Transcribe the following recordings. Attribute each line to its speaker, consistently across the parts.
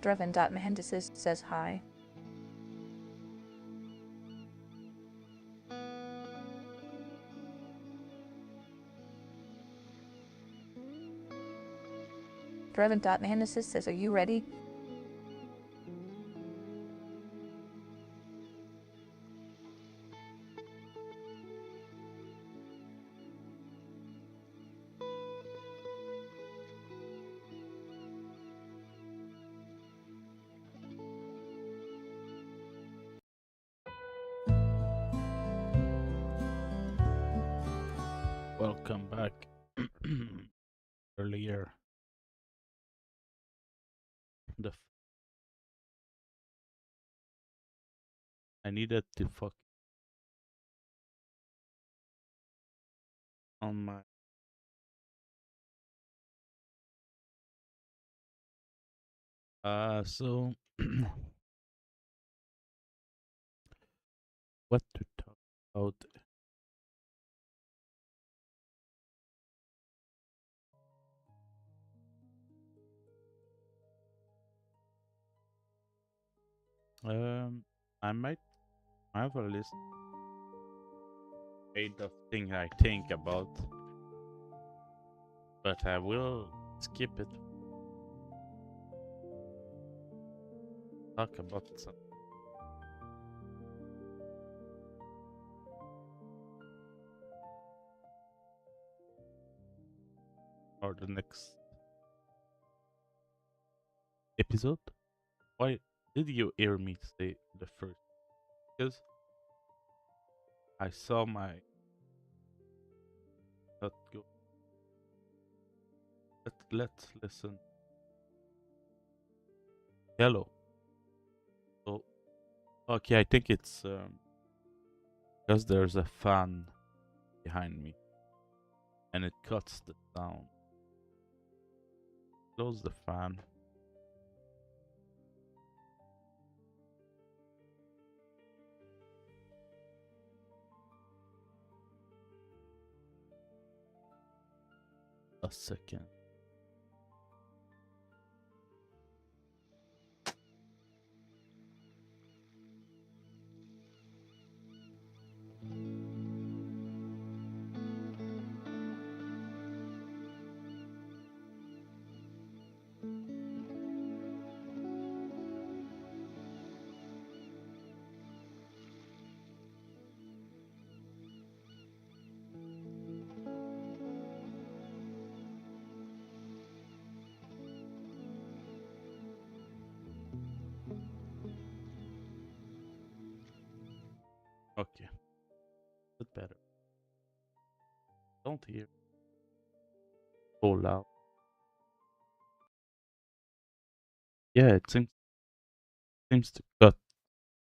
Speaker 1: Draven.Mehendisis says hi. Draven.Mehendisis says, are you ready?
Speaker 2: Welcome back. Earlier, the I needed to fuck on my so what to talk about? Um, I might have a list made of things I think about, but I will skip it. Talk about some. Or the next episode. Why did you hear me say the first? Because I saw my not go. Let's listen. Hello. So okay, I think it's because there's a fan behind me and it cuts the sound. Close the fan. A second. Okay, that's better. Don't hear so loud. Yeah, it seems to cut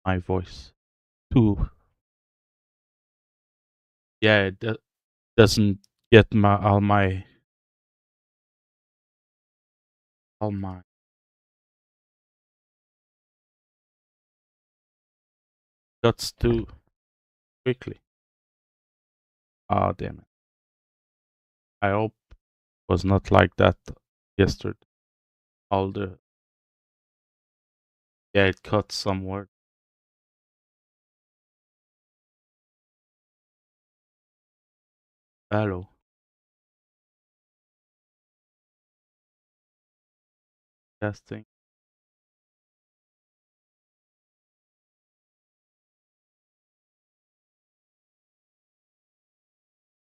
Speaker 2: my voice too. Yeah, it doesn't get my all my cuts too quickly. Ah, damn it. I hope it was not like that yesterday. All the yeah, it cuts somewhere. Hello, testing.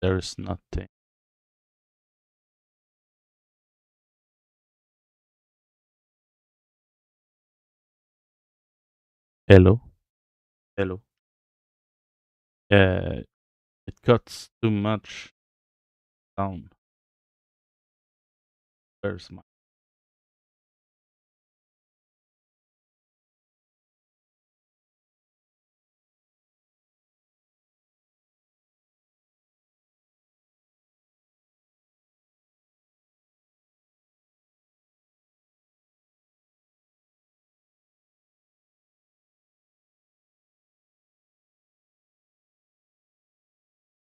Speaker 2: There is nothing. Hello, hello. Yeah, it cuts too much down. Where's my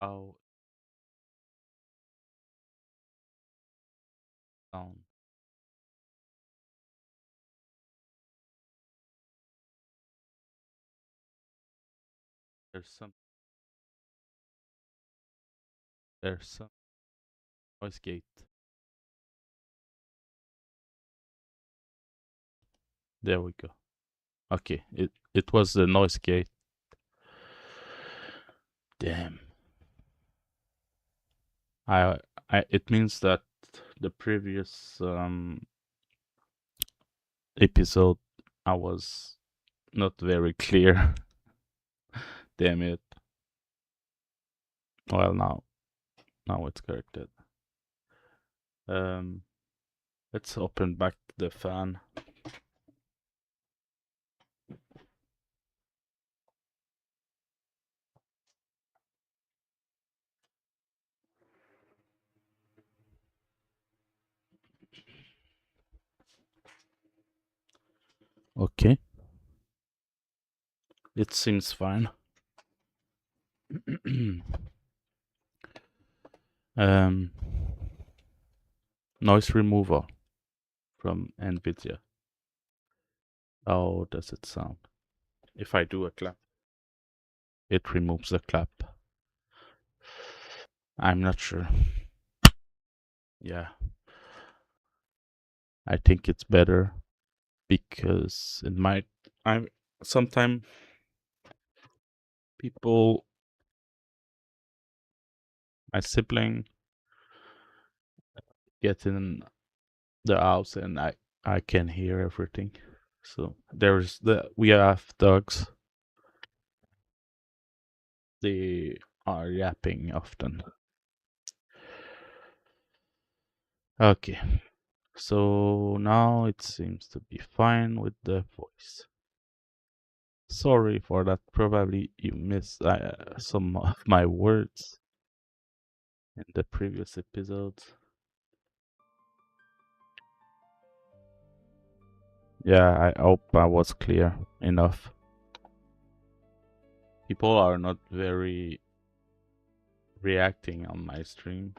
Speaker 2: how down? There's some. There's some noise gate. There we go. Okay, it was the noise gate. Damn. I it means that the previous episode I was not very clear. Damn it. Well, now it's corrected. Let's open back the fan. Okay. It seems fine. Noise removal from NVIDIA. How does it sound? If I do a clap, it removes the clap. I'm not sure. Yeah. I think it's better because it might. Sometimes people, my sibling, get in the house and I can hear everything. So we have dogs. They are yapping often. Okay. So now it seems to be fine with the voice. Sorry for that. Probably you missed some of my words in the previous episodes. Yeah, I hope I was clear enough. People are not very reacting on my stream.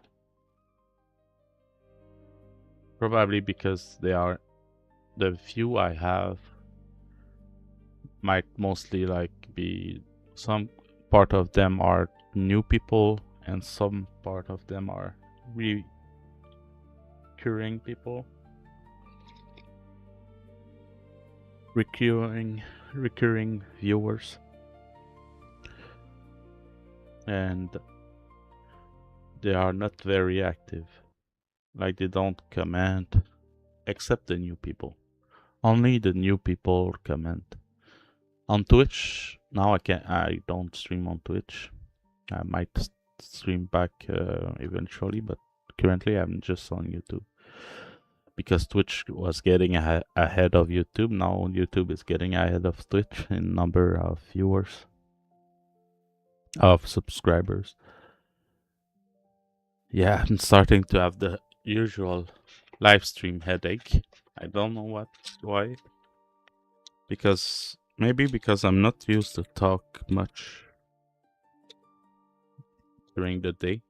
Speaker 2: Probably because the few I have might mostly be some part of them are new people and some part of them are recurring people. Recurring viewers. And they are not very active. Like they don't comment, except the new people. Only the new people comment. On Twitch, now I don't stream on Twitch. I might stream back eventually, but currently I'm just on YouTube. Because Twitch was getting ahead of YouTube, now YouTube is getting ahead of Twitch in number of viewers, of subscribers. Yeah, I'm starting to have the usual live stream headache. I don't know why. Maybe because I'm not used to talk much during the day.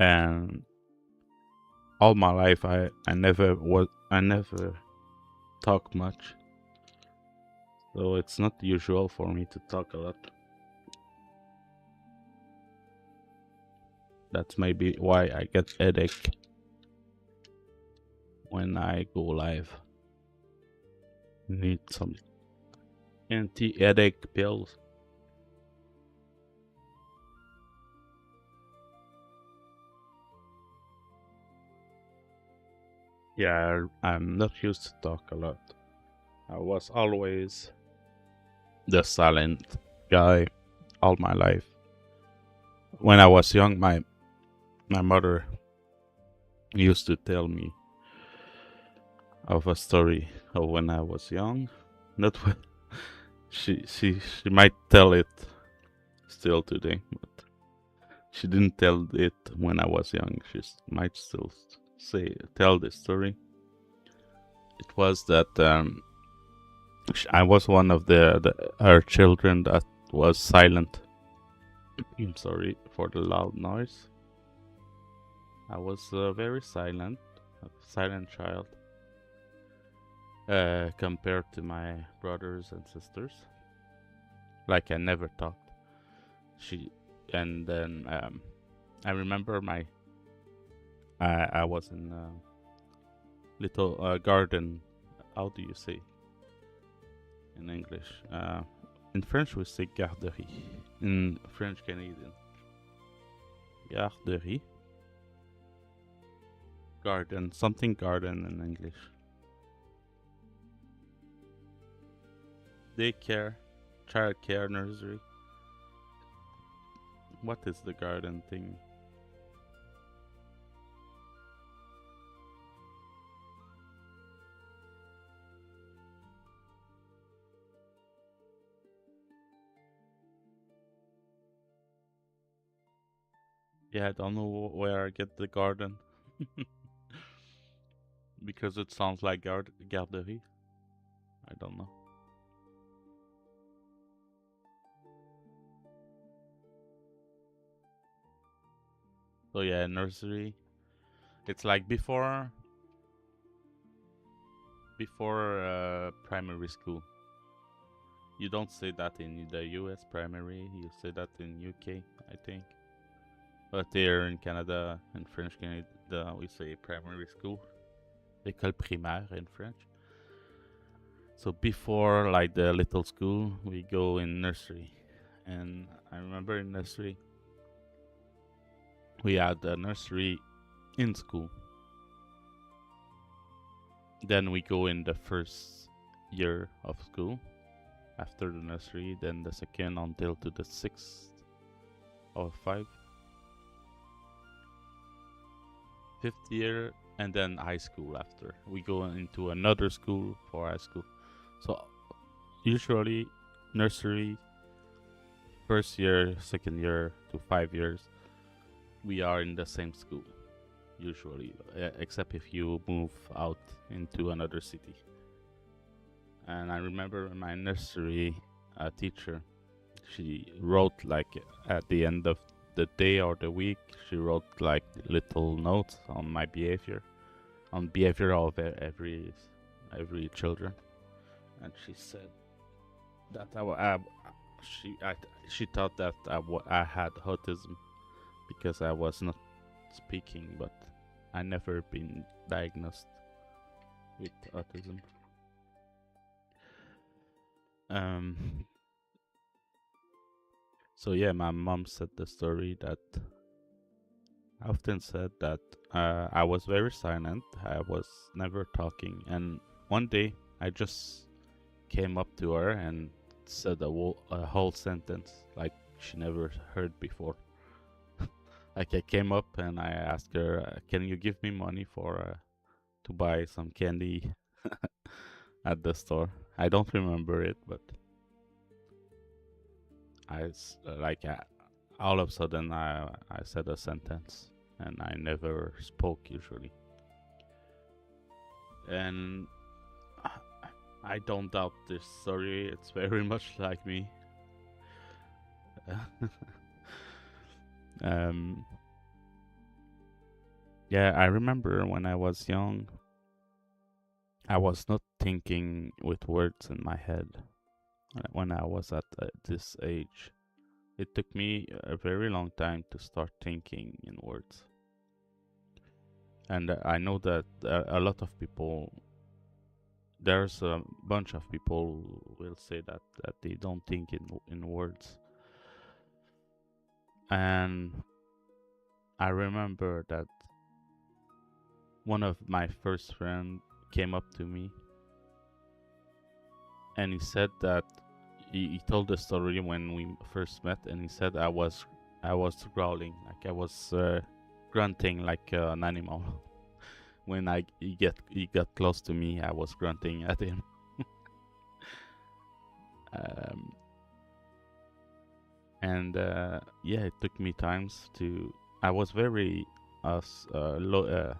Speaker 2: And all my life I never talk much. So it's not usual for me to talk a lot. That's maybe why I get headache when I go live. Need some anti-headache pills. Yeah, I'm not used to talk a lot. I was always the silent guy all my life. When I was young, my mother used to tell me of a story of when I was young. Not when she might tell it still today, but she didn't tell it when I was young. She might still tell the story. It was that I was one of her children that was silent. I'm sorry for the loud noise. I was very silent, a silent child, compared to my brothers and sisters. like I never talked. And then I remember I was in a little garden. How do you say in English? In French we say garderie. In French Canadian, garderie, garden, something garden in English. Daycare, childcare, nursery. What is the garden thing? Yeah, I don't know where I get the garden. Because it sounds like garderie. I don't know. So yeah, nursery. It's like before primary school. You don't say that in the US primary. You say that in UK, I think. But here in Canada, in French Canada, we say primary school. École primaire in French. So before like the little school, we go in nursery. And I remember in nursery, we had a nursery in school. Then we go in the first year of school after the nursery, then the second until to the 6th or 5th year, and then high school after. We go into another school for high school. So usually nursery, first year, second year to 5 years, we are in the same school. Usually, except if you move out into another city. And I remember my nursery teacher, she wrote like at the end of the day or the week, she wrote like little notes on my behavior, on behavior of every children. And she said that she thought that I had autism because I was not speaking, but I never been diagnosed with autism. So yeah, my mom said the story that I often said that I was very silent. I was never talking, and one day I just came up to her and said a whole sentence like she never heard before. Like I came up and I asked her, "Can you give me money for to buy some candy at the store?" I don't remember it, but all of a sudden I said a sentence and I never spoke usually. And I don't doubt this story. It's very much like me. Yeah, I remember when I was young, I was not thinking with words in my head when I was at this age. It took me a very long time to start thinking in words. And I know that a lot of people, there's a bunch of people who will say that they don't think in words. And I remember that one of my first friends came up to me and he said that he told the story when we first met, and he said I was growling, like I was grunting like an animal. When he got close to me, I was grunting at him. And yeah, it took me times to. I was very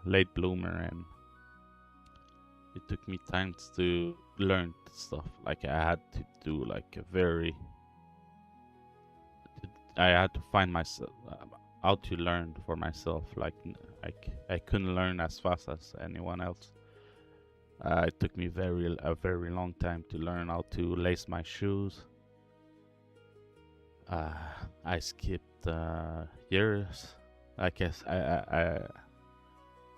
Speaker 2: late bloomer, and it took me times to learn stuff. Like I had to do like I had to find myself how to learn for myself. Like I couldn't learn as fast as anyone else. It took me a very long time to learn how to lace my shoes, I skipped years. I guess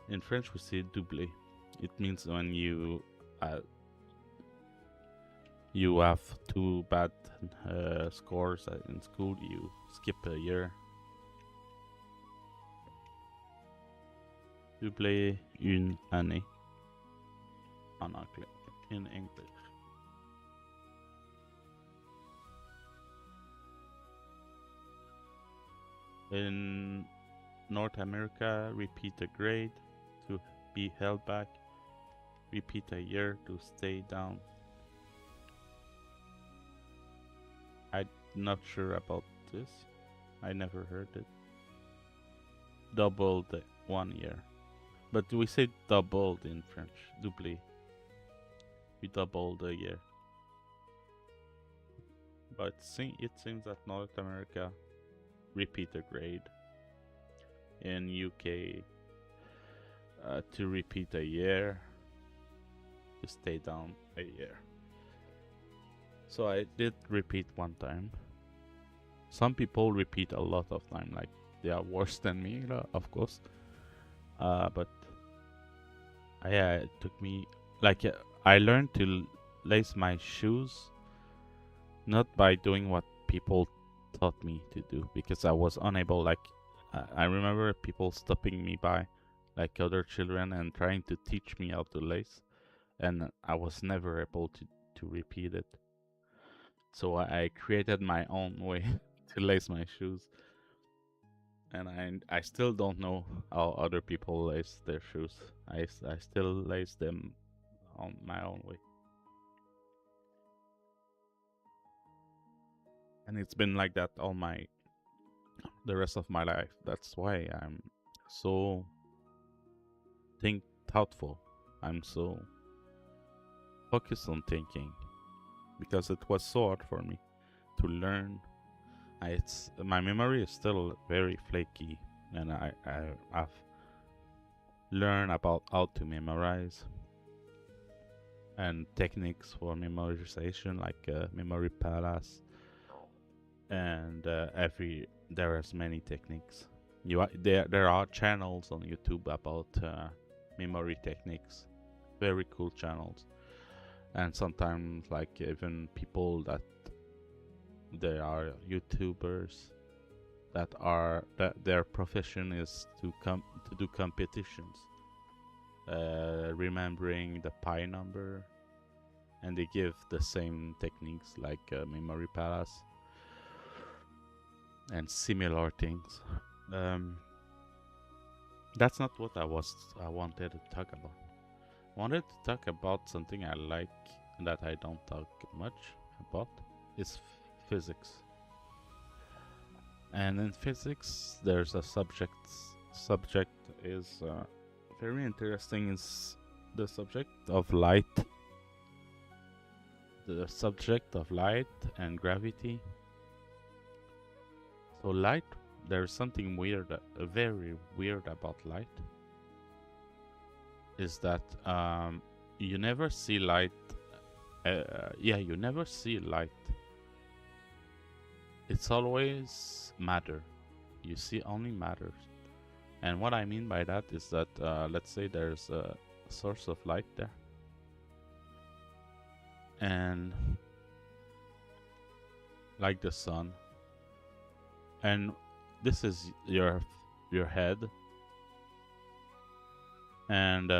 Speaker 2: in French we say doublé. It means when you have too bad scores in school, you skip a year. Doublé une année en anglais, in English. In North America, repeat a grade to be held back. Repeat a year to stay down. I'm not sure about this. I never heard it. Doubled 1 year. But we say doubled in French. Doublé. We doubled a year. But it seems that North America repeat a grade. In UK, to repeat a year, to stay down a year. So I did repeat 1 time. Some people repeat a lot of time, like they are worse than me, of course. But it took me, like, I learned to lace my shoes not by doing what people taught me to do, because I was unable. Like, I remember people stopping me by, like other children, and trying to teach me how to lace, and I was never able to repeat it. So I created my own way to lace my shoes, and I still don't know how other people lace their shoes. I still lace them on my own way. And it's been like that the rest of my life. That's why I'm so thoughtful. I'm so focused on thinking, because it was so hard for me to learn. My memory is still very flaky, and I've learned about how to memorize and techniques for memorization, like Memory Palace, and there is many techniques. There are channels on YouTube about memory techniques, very cool channels, and sometimes like even people that they are YouTubers that their profession is to do competitions, remembering the pi number, and they give the same techniques like Memory Palace and similar things. That's not what I wanted to talk about. I wanted to talk about something I like that I don't talk much about, is physics. And in physics, there's a subject is very interesting. Is the subject of light. The subject of light and gravity. So light, there's something weird, very weird about light, is that you never see light. You never see light. It's always matter. You see only matter. And what I mean by that is that, let's say there's a source of light there, and like the sun, and this is your head, and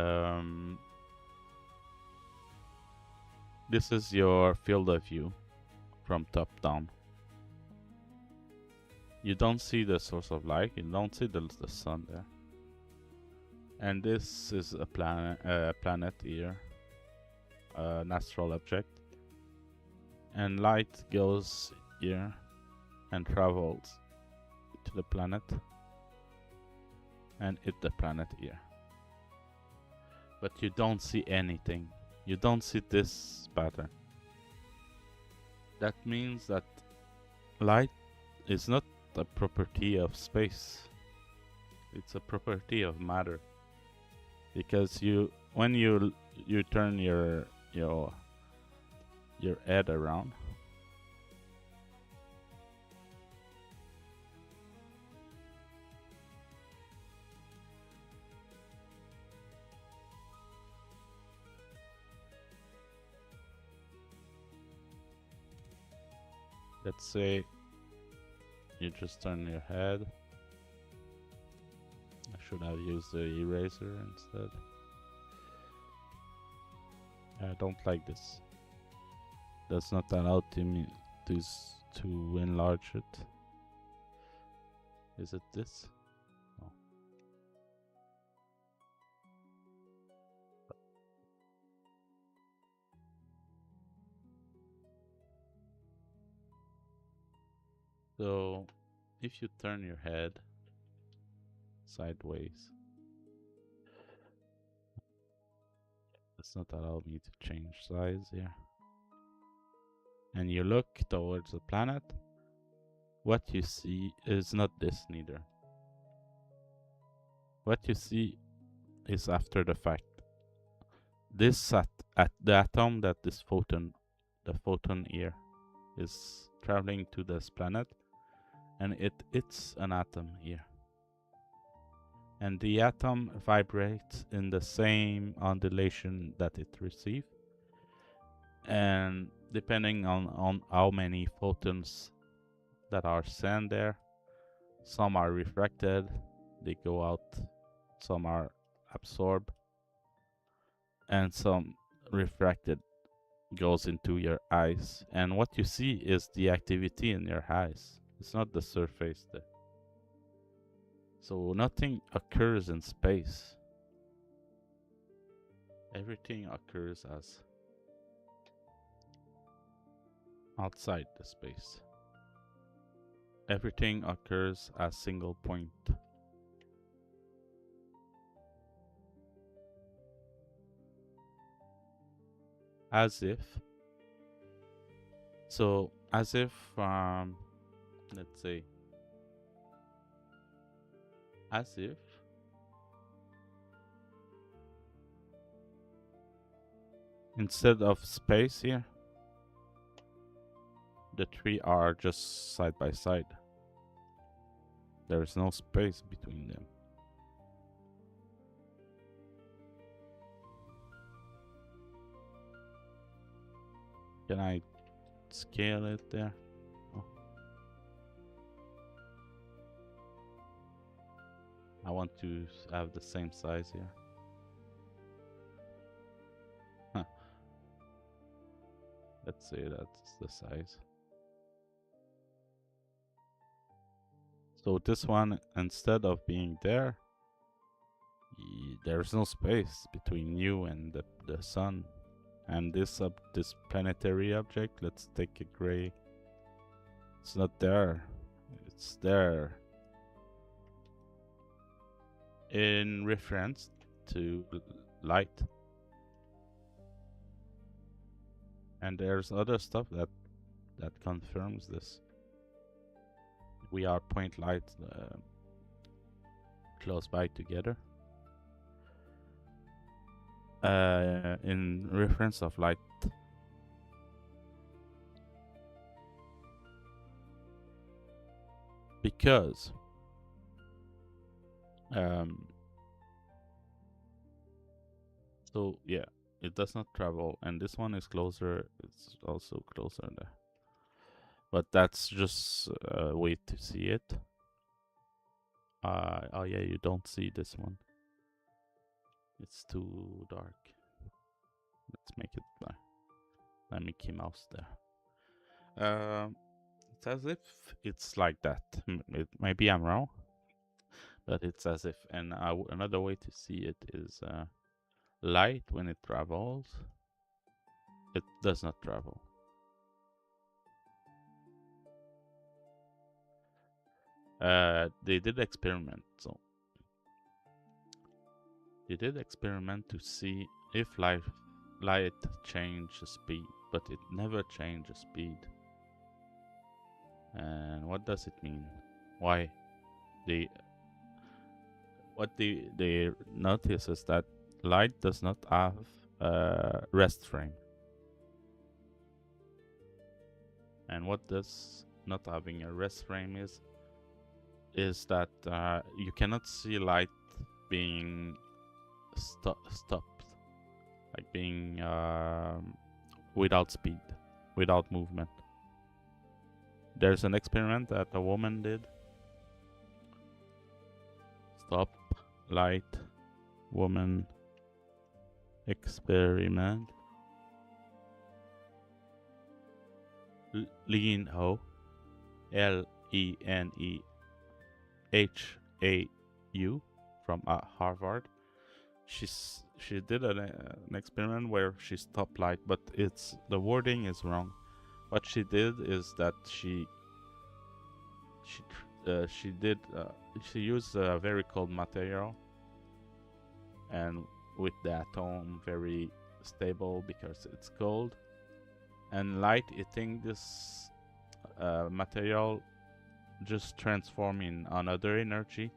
Speaker 2: this is your field of view from top down. You don't see the source of light, you don't see the sun there. And this is a planet here, an astral object. And light goes here and travels to the planet and hit the planet here. But you don't see anything. You don't see this pattern. That means that light is not a property of space. It's a property of matter. Because when you turn your head around, let's say you just turn your head. I should have used the eraser instead. I don't like this. That's not allowed to me to enlarge it. Is it this? No. So if you turn your head sideways, does not allow me to change size here. And you look towards the planet, what you see is not this neither. What you see is after the fact. This at the atom that this photon, the photon here, is traveling to this planet, and it's an atom here. And the atom vibrates in the same undulation that it receives. And depending on how many photons that are sent there, some are refracted, they go out, some are absorbed, and some refracted goes into your eyes. And what you see is the activity in your eyes. It's not the surface there. So nothing occurs in space. Everything occurs as outside the space. Everything occurs as single point. As if. So as if, let's say, as if instead of space here, the three are just side by side. There is no space between them. Can I scale it there? Oh. I want to have the same size here. Huh. Let's say that's the size. So this one, instead of being there, there's no space between you and the sun. And this planetary object, let's take a gray. It's not there. It's there in reference to light. And there's other stuff that confirms this. We are point light close by together. In reference of light. Because so yeah, it does not travel, and this one is closer, it's also closer there. But that's just a way to see it. Oh yeah, you don't see this one. It's too dark. Let's make it black. Let Mickey Mouse there. It's as if it's like that. Maybe I'm wrong, but it's as if. And another way to see it is light when it travels. It does not travel. They did experiment, so they did experiment to see if light changes speed, but it never changes speed. And what does it mean? Why? What they notice is that light does not have a rest frame. And what does not having a rest frame is that you cannot see light being stopped, like being without speed, without movement. There's an experiment that a woman did. Stop light woman experiment. Lean Ho, Lenehau from Harvard. She did an experiment where she stopped light, but the wording is wrong. What she did is that she used a very cold material, and with the atom very stable because it's cold, and light hitting this material just transform in another energy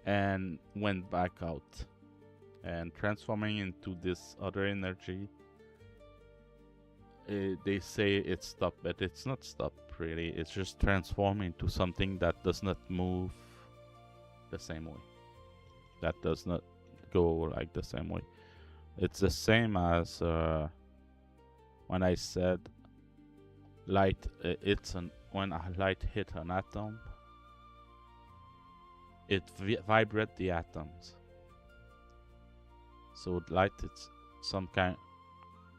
Speaker 2: and went back out, and transforming into this other energy. They say it's stopped, but it's not stopped really. It's just transformed into something that does not move the same way. That does not go like the same way. It's the same as when I said light. When a light hit an atom, it vibrates the atoms. So light,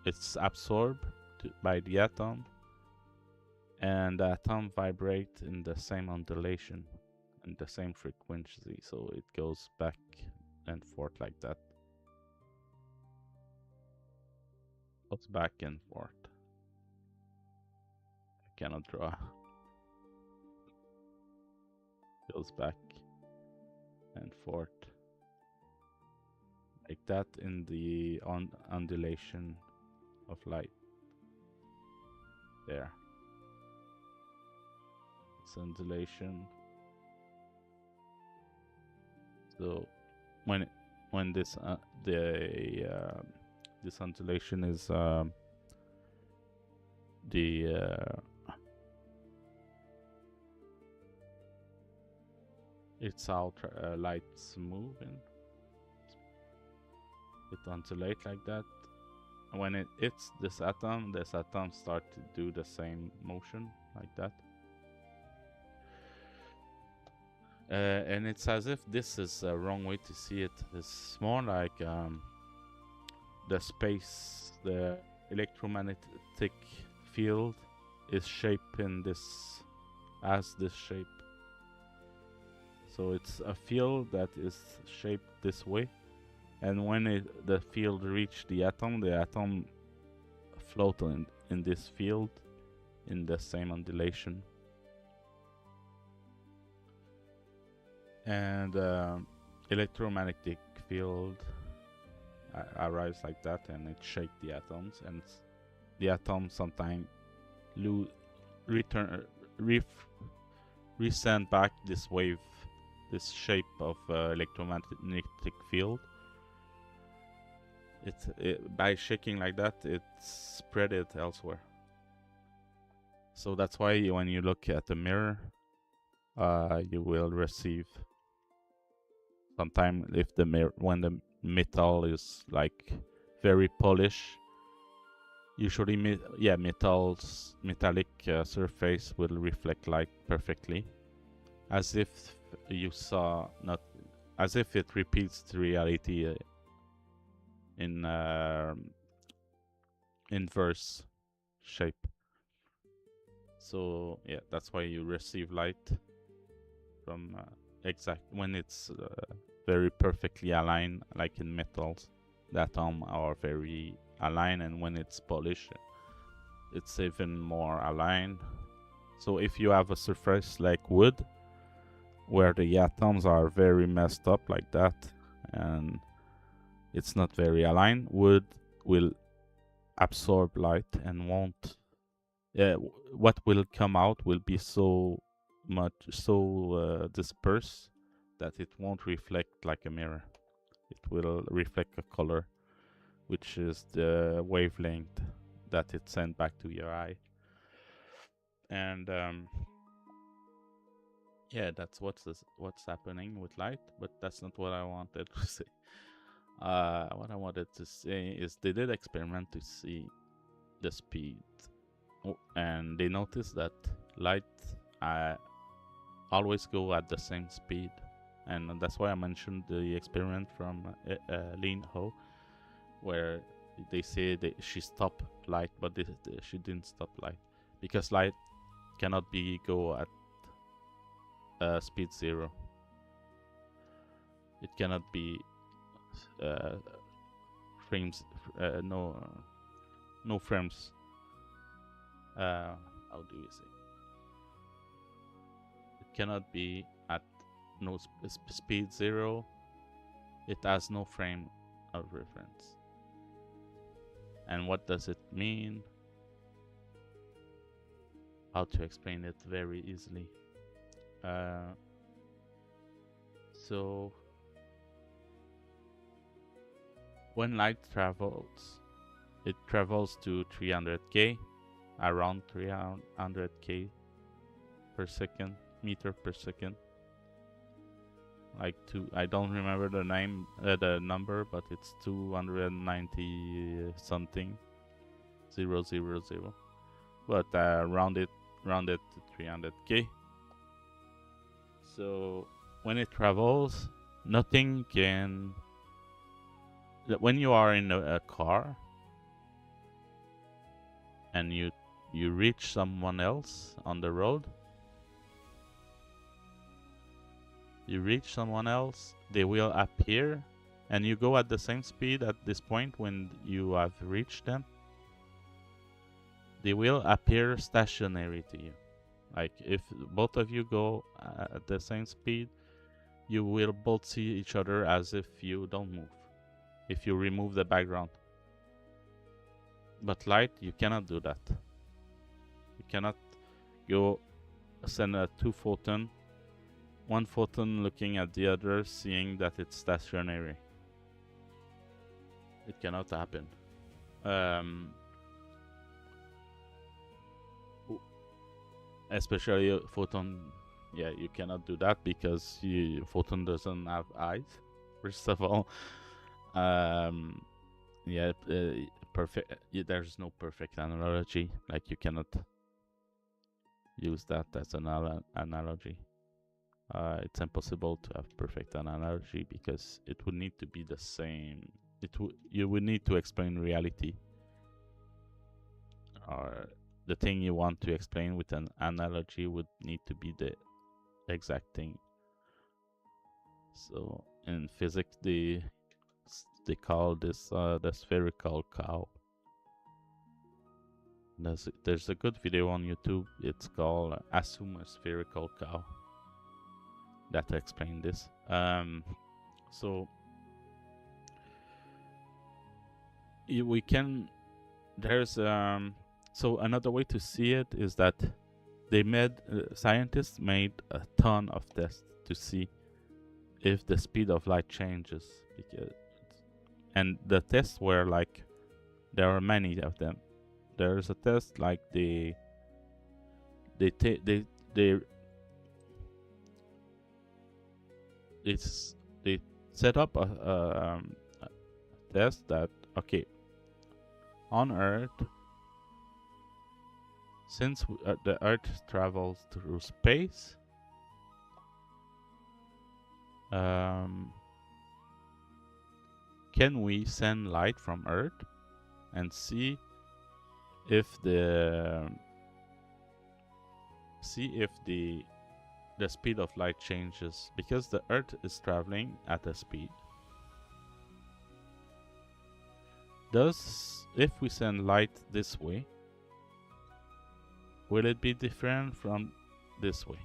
Speaker 2: it's absorbed by the atom, and the atom vibrate in the same undulation and the same frequency, so it goes back and forth like that. Goes back and forth. I cannot draw. Goes back and forth like that in the undulation of light. There. It's undulation. So when this this undulation is it's how light's moving. It undulate like that. When it hits this atom start to do the same motion like that. And it's as if this is a wrong way to see it. It's more like the space, the electromagnetic field is shaping this as this shape. So it's a field that is shaped this way. And when the field reach the atom float in this field in the same undulation. And electromagnetic field arrives like that, and it shakes the atoms, and the atoms sometimes resend back this wave, this shape of electromagnetic field. By shaking like that, it spread it elsewhere. So that's why when you look at the mirror, you will receive sometimes when the metal is like very polished. Usually, metallic surface will reflect light perfectly, as if you saw as if it repeats the reality in inverse shape. So yeah, that's why you receive light from when it's very perfectly aligned, like in metals. The atoms are very aligned, and when it's polished, it's even more aligned. So if you have a surface like wood, where the atoms are very messed up like that, and it's not very aligned, wood will absorb light and won't. What will come out will be so dispersed that it won't reflect like a mirror. It will reflect a color, which is the wavelength that it sent back to your eye. And yeah, that's what's happening with light. But that's not what I wanted to say. What I wanted to say is they did experiment to see the speed, and they noticed that light always go at the same speed, and that's why I mentioned the experiment from Lin Ho, where they say that she stopped light, but she didn't stop light, because light cannot be go at speed 0. It cannot be frames, no frames. How do you say? It cannot be at no speed 0. It has no frame of reference. And what does it mean? How to explain it very easily. So when light travels, it travels to 300k, around 300k per second, meter per second. Like I don't remember the number, but it's 290 something, 000. But round it to 300k. So when it travels, nothing can. When you are in a car and you reach someone else on the road, they will appear, and you go at the same speed at this point when you have reached them. They will appear stationary to you. Like if both of you go at the same speed, you will both see each other as if you don't move, if you remove the background. But light, you cannot do that. You cannot go send a 2 photon, one photon looking at the other, seeing that it's stationary. It cannot happen. Especially a photon, yeah, you cannot do that because photon doesn't have eyes. First of all, perfect. There's no perfect analogy. Like you cannot use that as an analogy. It's impossible to have perfect analogy because it would need to be the same. You would need to explain reality, or the thing you want to explain with an analogy would need to be the exact thing. So in physics, they call this the spherical cow. There's a good video on YouTube. It's called "Assume a Spherical Cow" that explain this. So we can. There's so another way to see it is that scientists made a ton of tests to see if the speed of light changes, and the tests were like, there are many of them. There's a test like they set up a test that, okay, on Earth, since the Earth travels through space, can we send light from Earth and see if the speed of light changes, because the Earth is traveling at a speed. If we send light this way, will it be different from this way?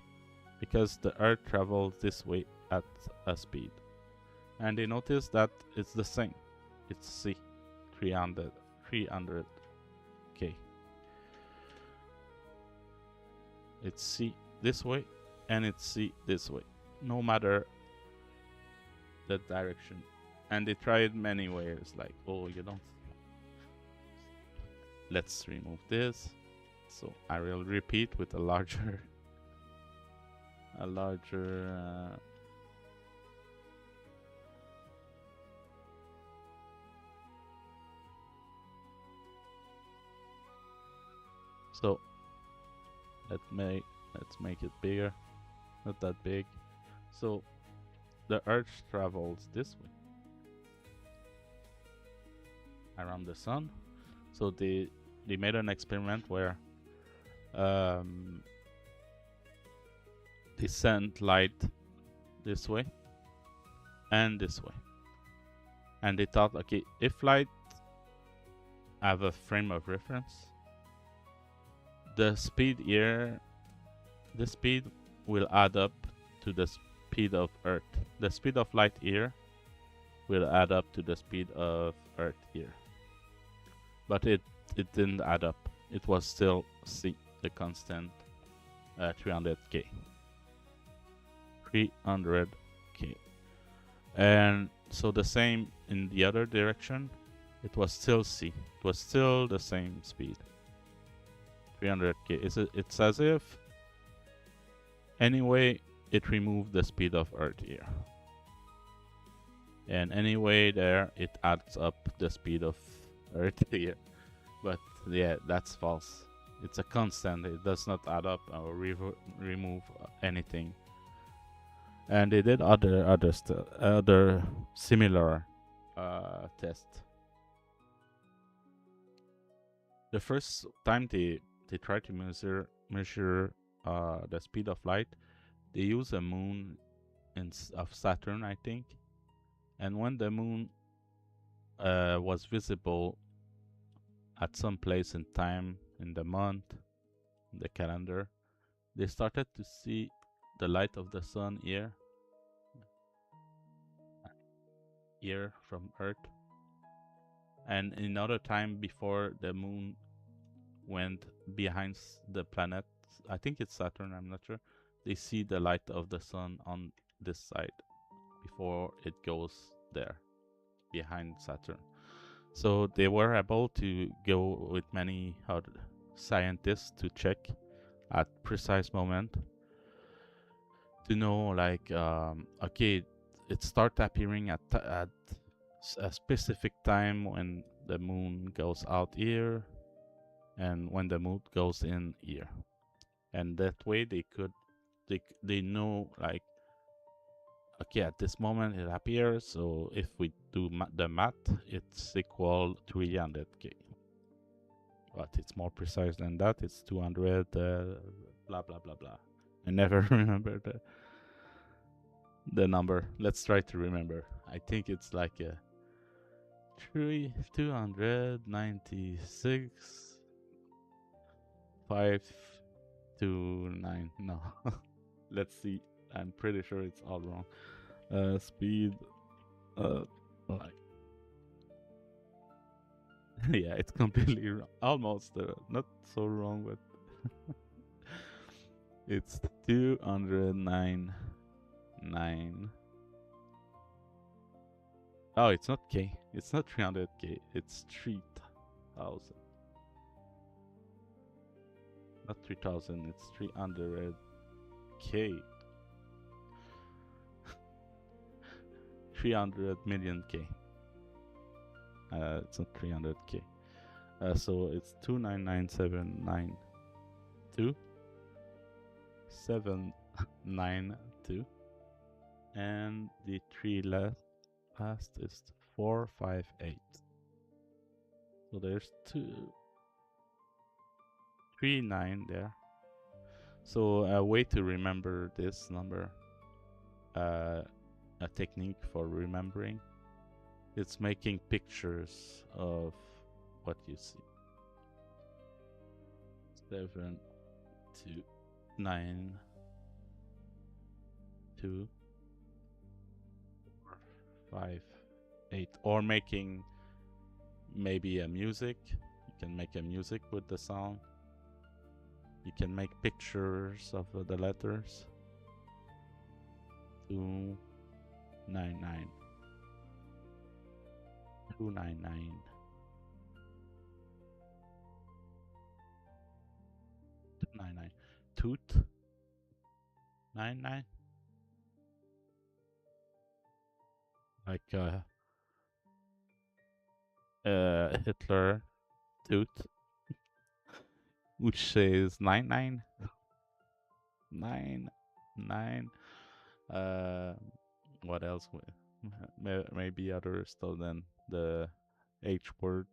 Speaker 2: Because the Earth travels this way at a speed. And they notice that it's the same. It's C, 300K. It's C this way, and it's C this way, no matter the direction. And they tried many ways, like, oh, you don't. Let's remove this. So I will repeat with a larger so let's make it bigger. Not that big. So the Earth travels this way around the sun. So they made an experiment where they sent light this way and this way, and they thought, okay, if light have a frame of reference, the speed here, the speed will add up to the speed of Earth. The speed of light here will add up to the speed of Earth here. But it didn't add up. It was still c, the constant 300k. 300k. And so the same in the other direction, it was still c. It was still the same speed. 300k. It's as if anyway it removed the speed of Earth here. And anyway there it adds up the speed of Earth here. But yeah, that's false. It's a constant. It does not add up or remove anything. And they did other similar tests. The first time they tried to measure the speed of light, they used a moon of Saturn, I think. And when the moon was visible at some place in time, in the month, in the calendar, they started to see the light of the sun here from Earth. And another time before the moon went behind the planet, I think it's Saturn, I'm not sure, they see the light of the sun on this side before it goes there behind Saturn. So they were able to go with many other scientists to check at precise moment to know, like, okay, it starts appearing at a specific time when the moon goes out here and when the moon goes in here. And that way they know, like, okay, at this moment it appears, so if we do the math, it's equal 300k. But it's more precise than that. It's 200, blah, blah, blah, blah. I never remember the number. Let's try to remember. I think it's like 296, 529. No. Let's see. I'm pretty sure it's all wrong. Speed, like, yeah, it's completely wrong. Almost, not so wrong, but it's 209.9. Oh, it's not K. It's not 300k. It's 3,000. Not 3,000. It's 300k. 300 million K. It's not 300k. So it's 299,792. 792. And the 3 last is 458. So there's 39 there. So a way to remember this number, a technique for remembering, it's making pictures of what you see. 7, 2, 9, 2, 4, 5, 8, or making maybe a music. You can make a music with the sound. You can make pictures of the letters. 299. 299. 299. Toot. 99. Like Hitler toot, which says 99. Nine. Nine. What else? Maybe other stuff than the H word.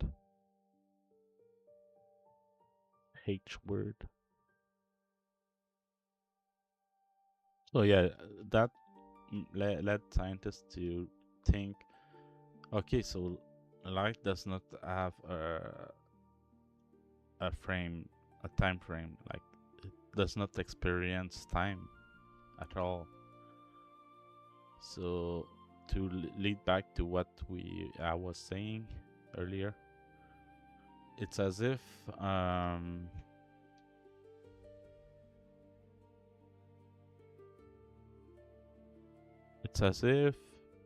Speaker 2: H word. So yeah, that led scientists to think, okay, so light does not have a frame, a time frame. Like it does not experience time at all. So to lead back to what I was saying earlier, it's as if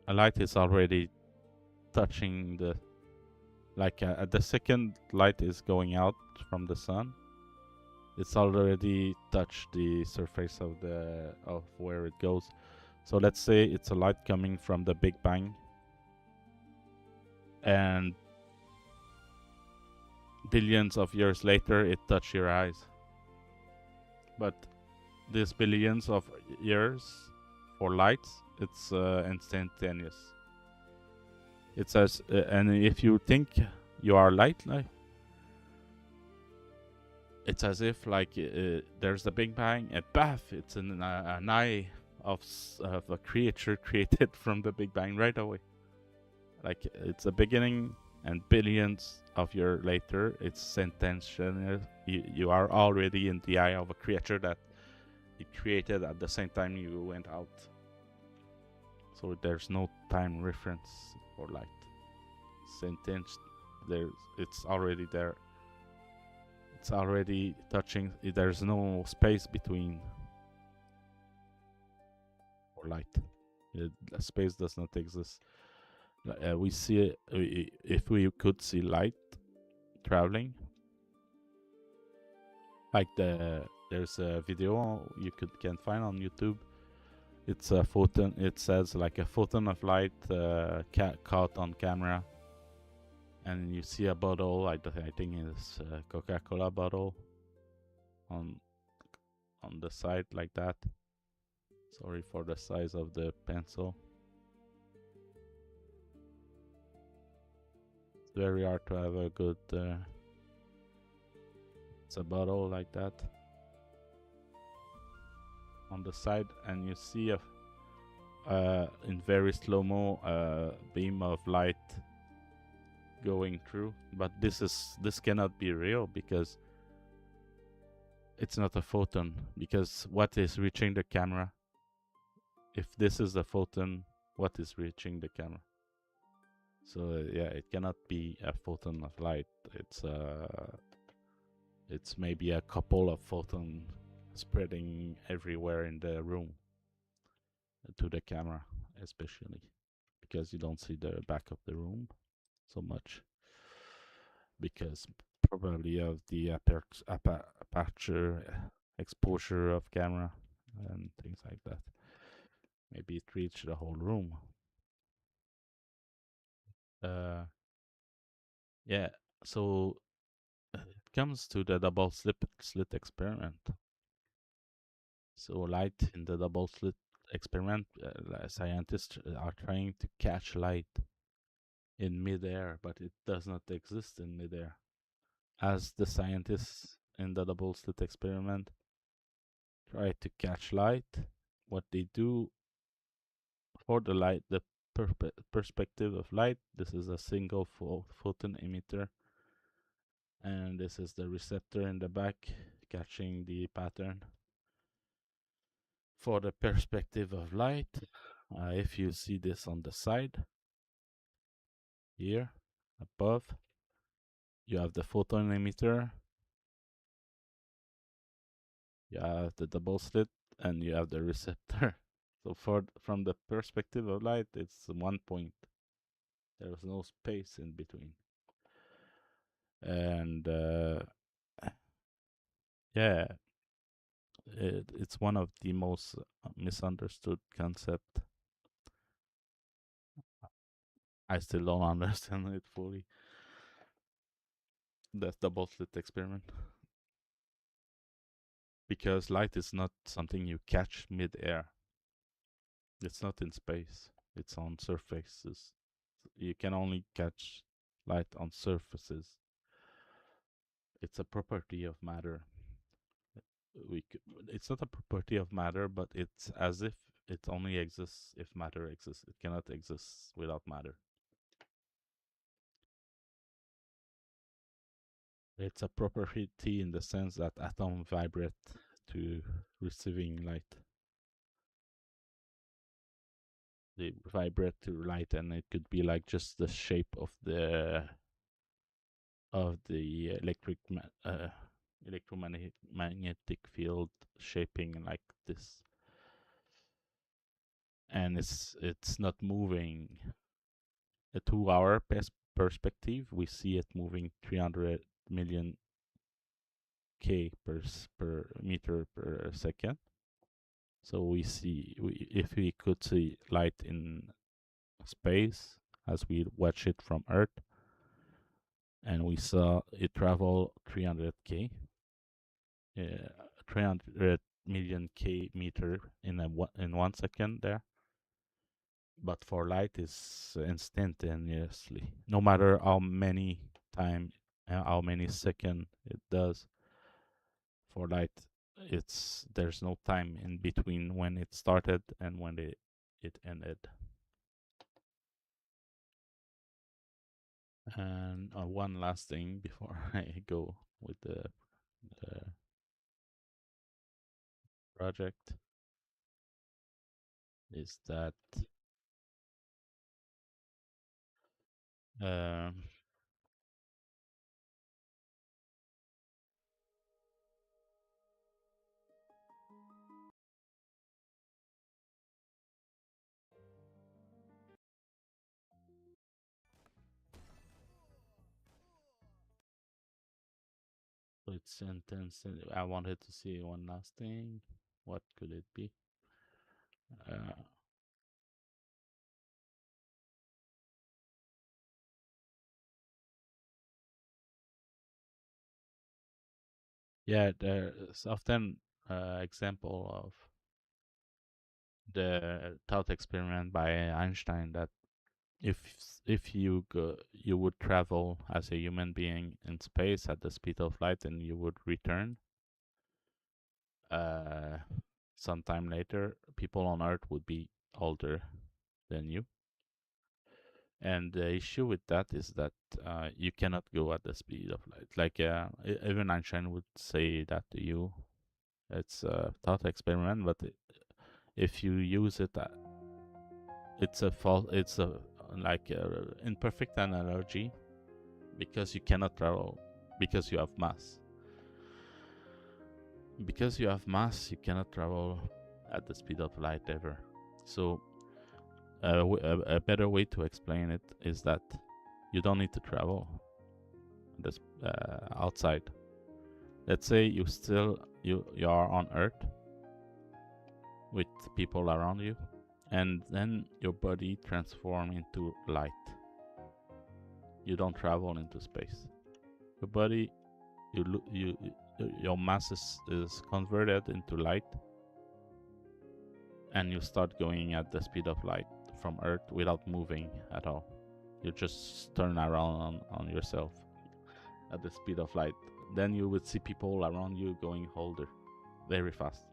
Speaker 2: a light is already touching the, like the second light is going out from the sun, it's already touched the surface of where it goes. So let's say it's a light coming from the Big Bang, and billions of years later it touched your eyes. But these billions of years for lights, it's instantaneous. It says, and if you think you are light, like it's as if like there's the Big Bang and bath, it's an eye of a creature created from the Big Bang right away. Like it's a beginning, and billions of years later, it's sensational. You are already in the eye of a creature that it created at the same time you went out. So there's no time reference for light. Sentence, it's already there. It's already touching. There's no space between for light. Space does not exist. We see if we could see light traveling, like there's a video you can find on YouTube. It's a photon. It says like a photon of light caught on camera, and you see a bottle. I think it's a Coca-Cola bottle on the side like that. Sorry for the size of the pencil. It's very hard to have a good. It's a bottle like that on the side, and you see in very slow-mo beam of light going through. But this cannot be real because it's not a photon. Because what is reaching the camera? If this is a photon, what is reaching the camera? So yeah, it cannot be a photon of light. It's maybe a couple of photons spreading everywhere in the room to the camera, especially because you don't see the back of the room so much, because probably of the aperture exposure of camera and things like that. Maybe it reached the whole room. Yeah, so it comes to the double slit experiment. So light in the double slit experiment, scientists are trying to catch light in midair, but it does not exist in midair. As the scientists in the double slit experiment try to catch light, what they do for the light, the perspective of light, this is a single photon emitter, and this is the receptor in the back catching the pattern. For the perspective of light, if you see this on the side here above, you have the photon emitter, you have the double slit, and you have the receptor. So from the perspective of light, it's 1 point. There's no space in between. And yeah, it's one of the most misunderstood concept. I still don't understand it fully. That's double slit experiment. because light is not something you catch mid-air. It's not in space. It's on surfaces. You can only catch light on surfaces. It's a property of matter. It's not a property of matter, but it's as if it only exists if matter exists. It cannot exist without matter. It's a property in the sense that atoms vibrate to receiving light. They vibrate to light, and it could be like just the shape of the electromagnetic field shaping like this, and it's not moving. A 2-hour perspective, we see it moving 300 million k per meter per second. So we see, if we could see light in space as we watch it from Earth, and we saw it travel 300k, 300 million k meter in 1 second there. But for light is instantaneously, no matter how many time, how many second it does. For light, there's no time in between when it started and when it ended. And one last thing before I go with the project is that it's intense. I wanted to see one last thing. What could it be? Yeah, there's often example of the thought experiment by Einstein that if you would travel as a human being in space at the speed of light, and you would return sometime later, people on Earth would be older than you. And the issue with that is that you cannot go at the speed of light. Like even Einstein would say that to you. It's a thought experiment, but if you use it, it's a like a imperfect analogy, because you cannot travel because you have mass. Because you have mass, you cannot travel at the speed of light ever. So a better way to explain it is that you don't need to travel this outside. Let's say you are on Earth with people around you, and then your body transforms into light. You don't travel into space. Your body, your mass is converted into light, and you start going at the speed of light from Earth without moving at all. You just turn around on yourself at the speed of light. Then you would see people around you going older very fast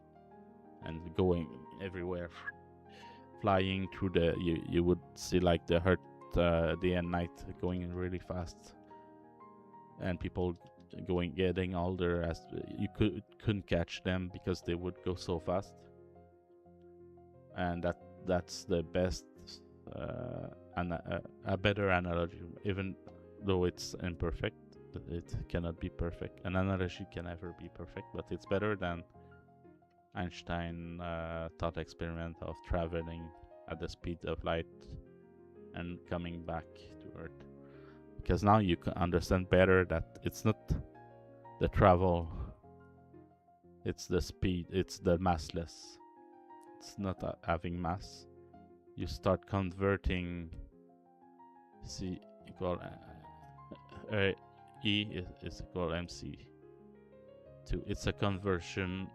Speaker 2: and going everywhere, flying through you would see like the Earth day and night going really fast, and people getting older as you couldn't catch them because they would go so fast. And that's the best and a better analogy, even though it's imperfect. It cannot be perfect. An analogy can never be perfect, but it's better than Einstein thought experiment of traveling at the speed of light and coming back to Earth. Because now you can understand better that it's not the travel, it's the speed, it's the massless. It's not having mass. You start converting C equal E is equal MC to, it's a conversion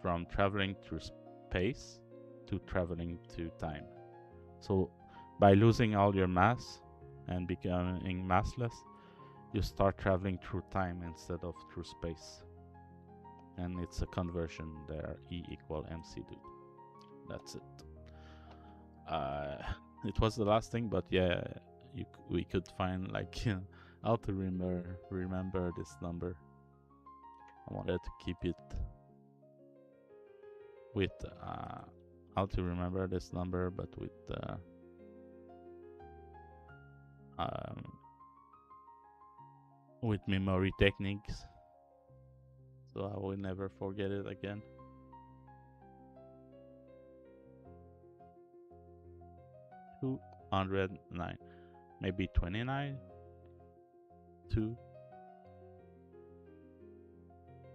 Speaker 2: from traveling through space to traveling to time. So by losing all your mass and becoming massless, you start traveling through time instead of through space. And it's a conversion there, E equal MC dude. That's it. It was the last thing, but yeah, we could find like how to remember this number. I wanted to keep it with how to remember this number, but with memory techniques, so I will never forget it again. $209, maybe 29, 2.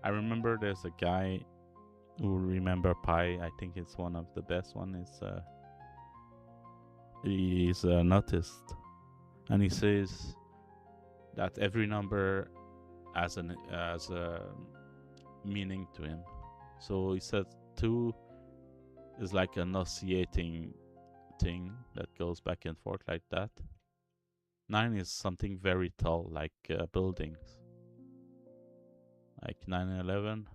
Speaker 2: I remember there's a guy who remember pi. I think it's one of the best one. He's an autist, and he says that every number has a meaning to him. So he said 2 is like an oscillating thing that goes back and forth like that. 9 is something very tall, like buildings, like 9/11.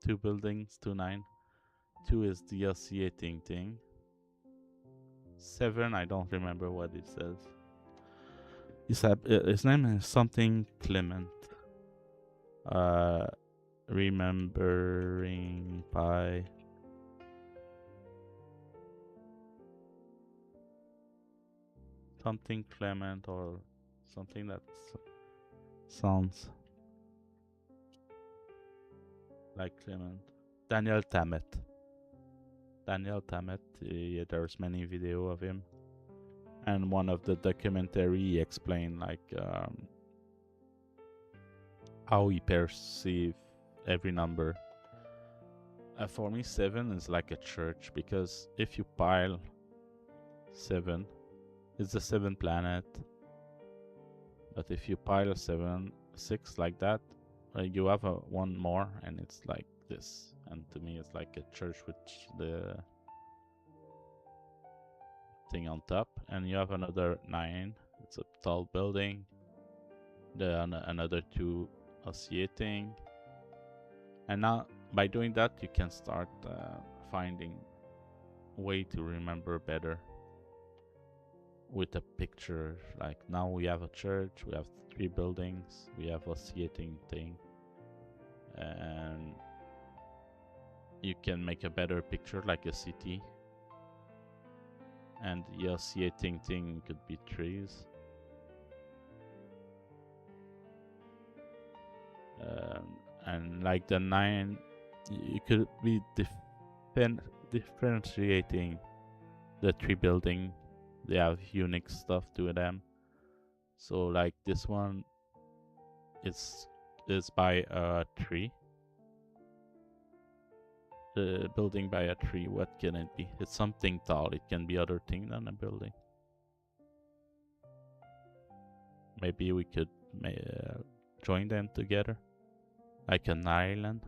Speaker 2: 2 buildings, 2/9. 2 is the oscillating thing. 7, I don't remember what it says. His name is something Clement. Remembering pi. Something Clement or something that sounds like Clement. Daniel Tammet. Yeah, there's many video of him, and one of the documentary explain like how he perceive every number. For me, 7 is like a church, because if you pile 7, it's the 7th planet. But if you pile 6 like that, you have one more, and it's like this. And to me, it's like a church with the thing on top. And you have another 9. It's a tall building. Another 2 oscillating. And now, by doing that, you can start finding way to remember better with a picture. Like now we have a church, we have 3 buildings, we have oscillating thing, and you can make a better picture like a city. And the oscillating thing could be trees. And like the 9, you could be differentiating the 3 building. They have unique stuff to them. So like this one is by a tree. The building by a tree, what can it be? It's something tall. It can be other thing than a building. Maybe we could join them together, like an island.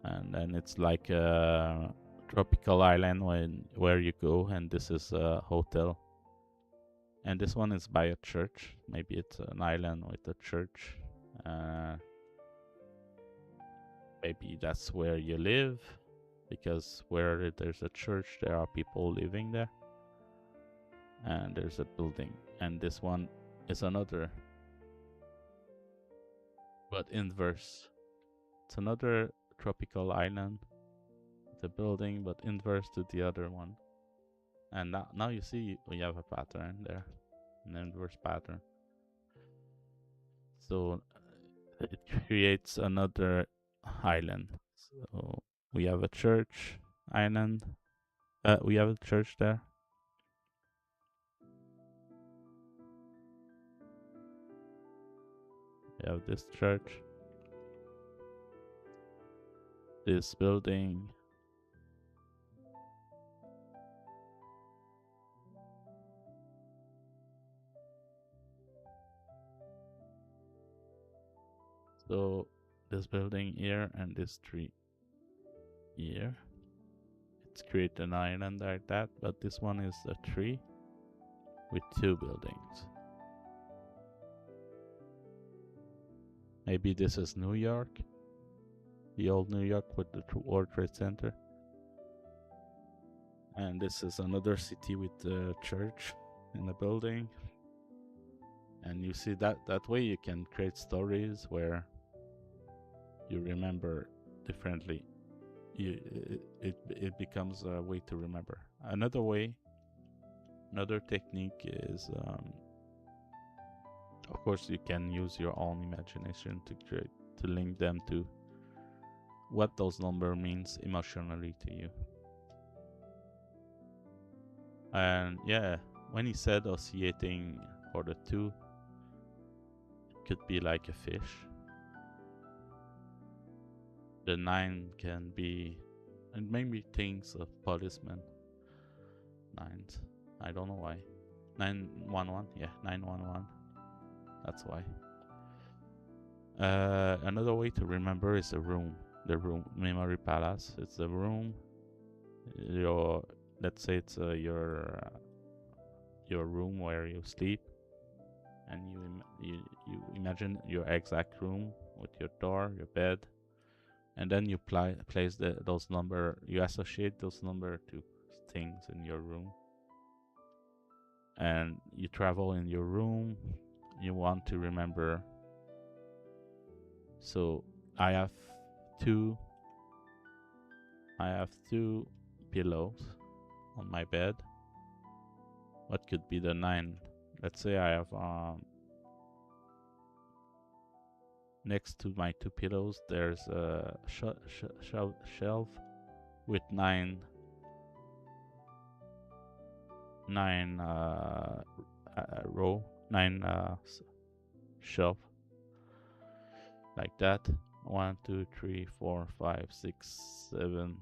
Speaker 2: And then it's like a tropical island where you go, and this is a hotel. And this one is by a church. Maybe it's an island with a church. Maybe that's where you live, because where there's a church, there are people living there. And there's a building. And this one is another, but inverse. It's another tropical island. The building, but inverse to the other one. And now you see we have a pattern there, an inverse pattern. So it creates another island. So we have a church island. We have a church there. We have this church, this building, so this building here and this tree here. It's create an island like that, but this one is a tree with two buildings. Maybe this is New York, the old New York with the World Trade Center. And this is another city with the church in the building. And you see that way you can create stories where you remember differently. It becomes a way to remember. Another technique is, of course, you can use your own imagination to link them to what those number means emotionally to you. And yeah, when he said oscillating for the two, it could be like a fish. The 9 can be, and maybe things of policemen. 9s, I don't know why. 911, yeah, 911. That's why. Another way to remember is the room memory palace. It's the room. Let's say it's your room where you sleep, and you imagine your exact room with your door, your bed, and then you place those number. You associate those number to things in your room, and you travel in your room. You want to remember. So I have two pillows on my bed. What could be the 9? Let's say I have next to my two pillows there's a shelf with 9 row, 9 shelf like that. 1, 2, 3, 4, 5, 6, 7,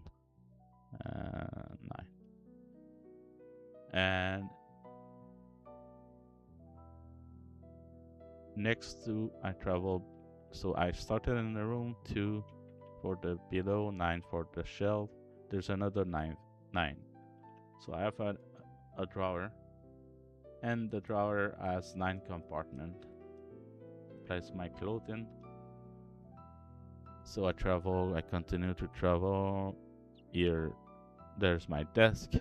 Speaker 2: 9. And next to I traveled, so I started in the room, 2 for the pillow, 9 for the shelf. There's another 9. So I have a drawer, and the drawer has 9 compartments. Place my clothes in. So I continue to travel. Here, there's my desk.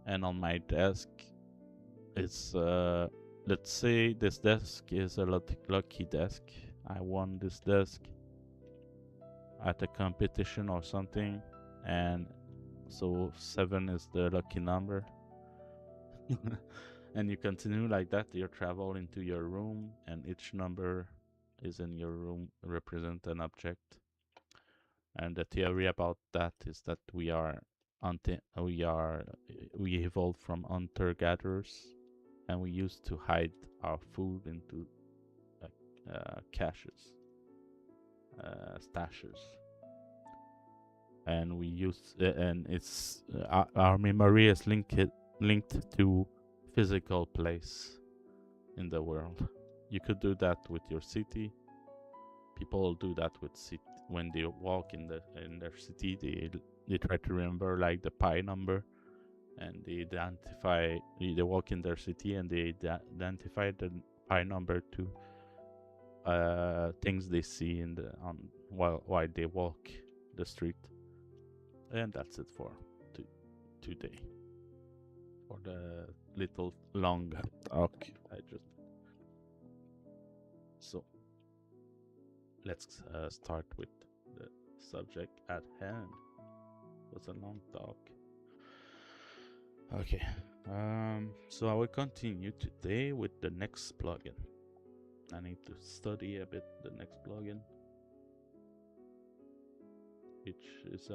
Speaker 2: And on my desk, it's, let's say this desk is a lucky desk. I won this desk at a competition or something. And so 7 is the lucky number. And you continue like that. You travel into your room, and each number is in your room represent an object. And the theory about that is that we evolved from hunter-gatherers, and we used to hide our food into caches, stashes, and we use and it's our memory is linked to physical place in the world. You could do that with your city. People do that with city when they walk in their city. They try to remember like the pi number, and they walk in their city and they identify the pi number to things they see while they walk the street. And that's it for today. For the little long talk so let's start with the subject at hand. It was a long talk. Okay, so I will continue today with the next plugin. I need to study a bit the next plugin, which is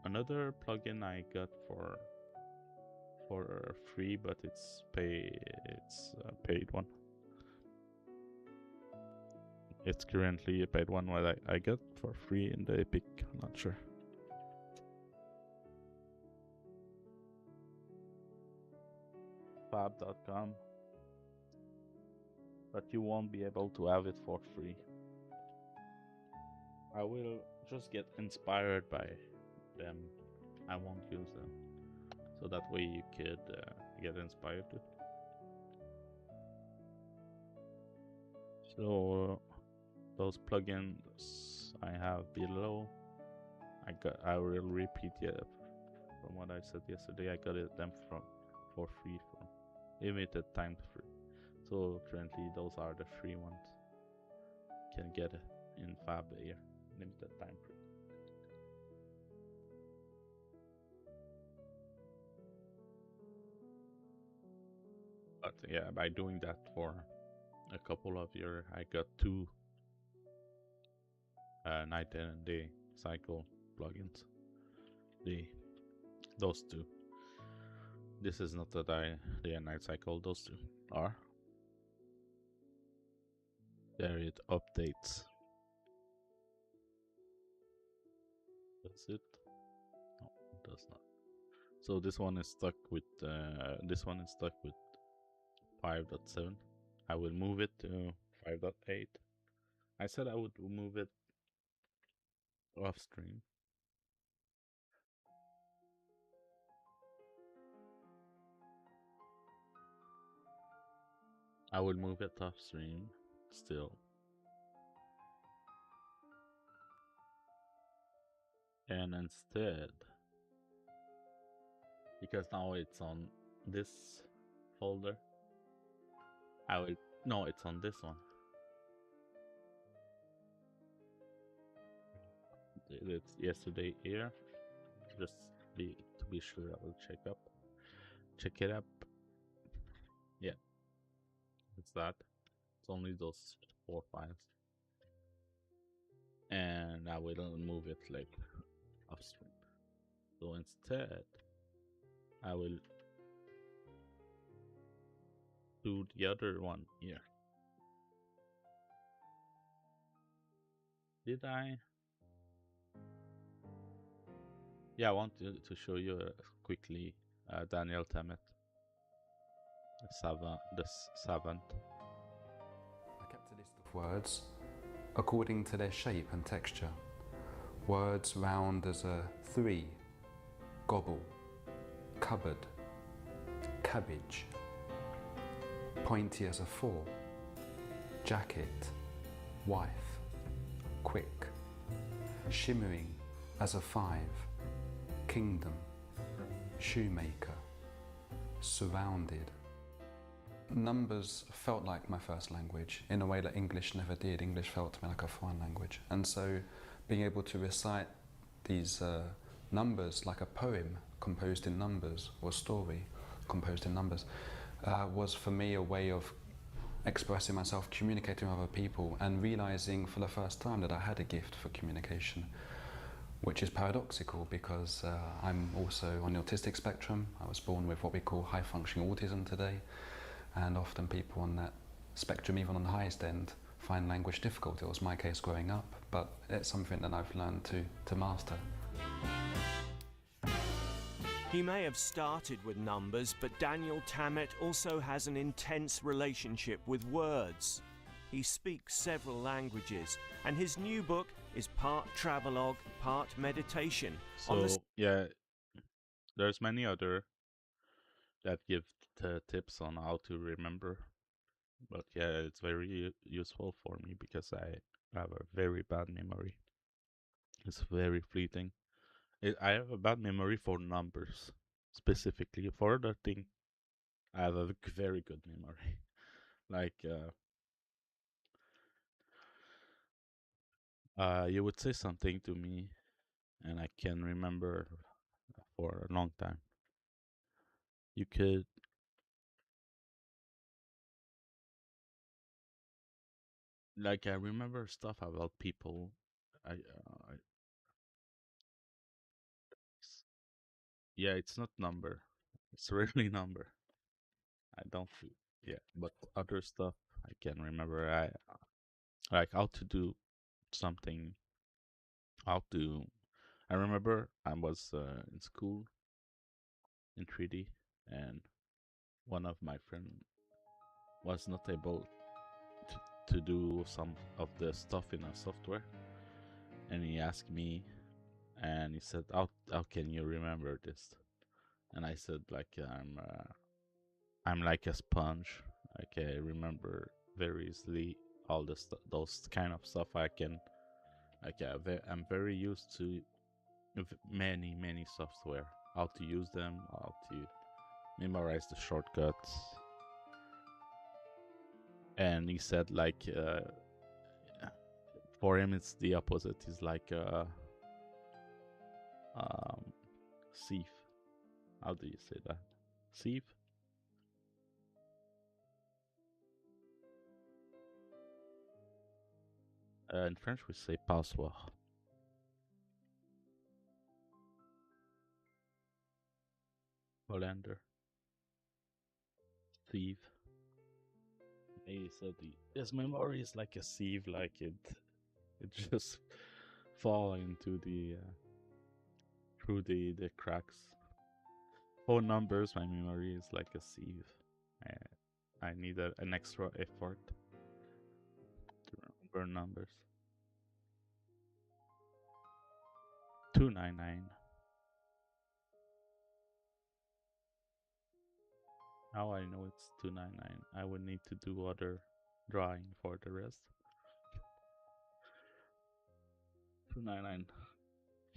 Speaker 2: another plugin I got for free, but it's a paid one. It's currently a paid one what I got for free in the Epic. I'm not sure. Fab.com, but you won't be able to have it for free. I will just get inspired by them. I won't use them. So that way you could get inspired too. So those plugins I have below, I will repeat from what I said yesterday. I got them for free from limited time free. So currently those are the free ones. Can get it in Fab here, limited time free. But yeah, by doing that for a couple of years, I got 2 night and day cycle plugins. Those 2. This is not the day and night cycle. Those 2 are. There it updates. Does it? No, it does not. So this one is stuck with 5.7. I will move it to 5.8. I said I would move it off stream. I will move it off stream still. And instead, because now it's on this folder, no, it's on this one. It's yesterday here. Just to be sure, I will check it up. Yeah, it's that. It's only those 4 files, and I will move it like upstream. So instead, I will do the other one here. Did I? Yeah, I want to show you quickly Daniel Tammet, the savant.
Speaker 3: I kept a list of words according to their shape and texture. Words round as a 3, gobble, cupboard, cabbage. Pointy as a 4, jacket, wife, quick. Shimmering as a 5, kingdom, shoemaker, surrounded. Numbers felt like my first language in a way that English never did. English felt to me like a foreign language. And so being able to recite these numbers like a poem composed in numbers, or story composed in numbers, was for me a way of expressing myself, communicating with other people, and realizing for the first time that I had a gift for communication, which is paradoxical because I'm also on the autistic spectrum. I was born with what we call high functioning autism today, and often people on that spectrum, even on the highest end, find language difficult. It was my case growing up, but it's something that I've learned to master.
Speaker 4: He may have started with numbers, but Daniel Tammet also has an intense relationship with words. He speaks several languages, and his new book is part travelogue, part meditation.
Speaker 2: So yeah, there's many other that give tips on how to remember, but yeah, it's very useful for me because I have a very bad memory. It's very fleeting. I have a bad memory for numbers, specifically. For other thing, I have a very good memory. Like you would say something to me, and I can remember for a long time. You could I remember stuff about people. Yeah, it's not number. It's really number. I don't do, yeah, but other stuff I can remember. I like how to do something. How to. I remember I was in school in 3D, and one of my friends was not able to do some of the stuff in a software, and he asked me, and he said, how can you remember this? And I said, like, I'm like a sponge. Like, I remember very easily all those kind of stuff. I can, like, I'm very used to many software, how to use them, how to memorize the shortcuts. And he said, like, for him it's the opposite. He's like thief. How do you say that? Thief? In French we say passoire. Hollander. Thief. He said his memory is like a sieve, like it just fall into the through the cracks. Phone numbers, my memory is like a sieve. I need an extra effort to remember numbers. 299. Now I know it's 299. I would need to do other drawing for the rest. 299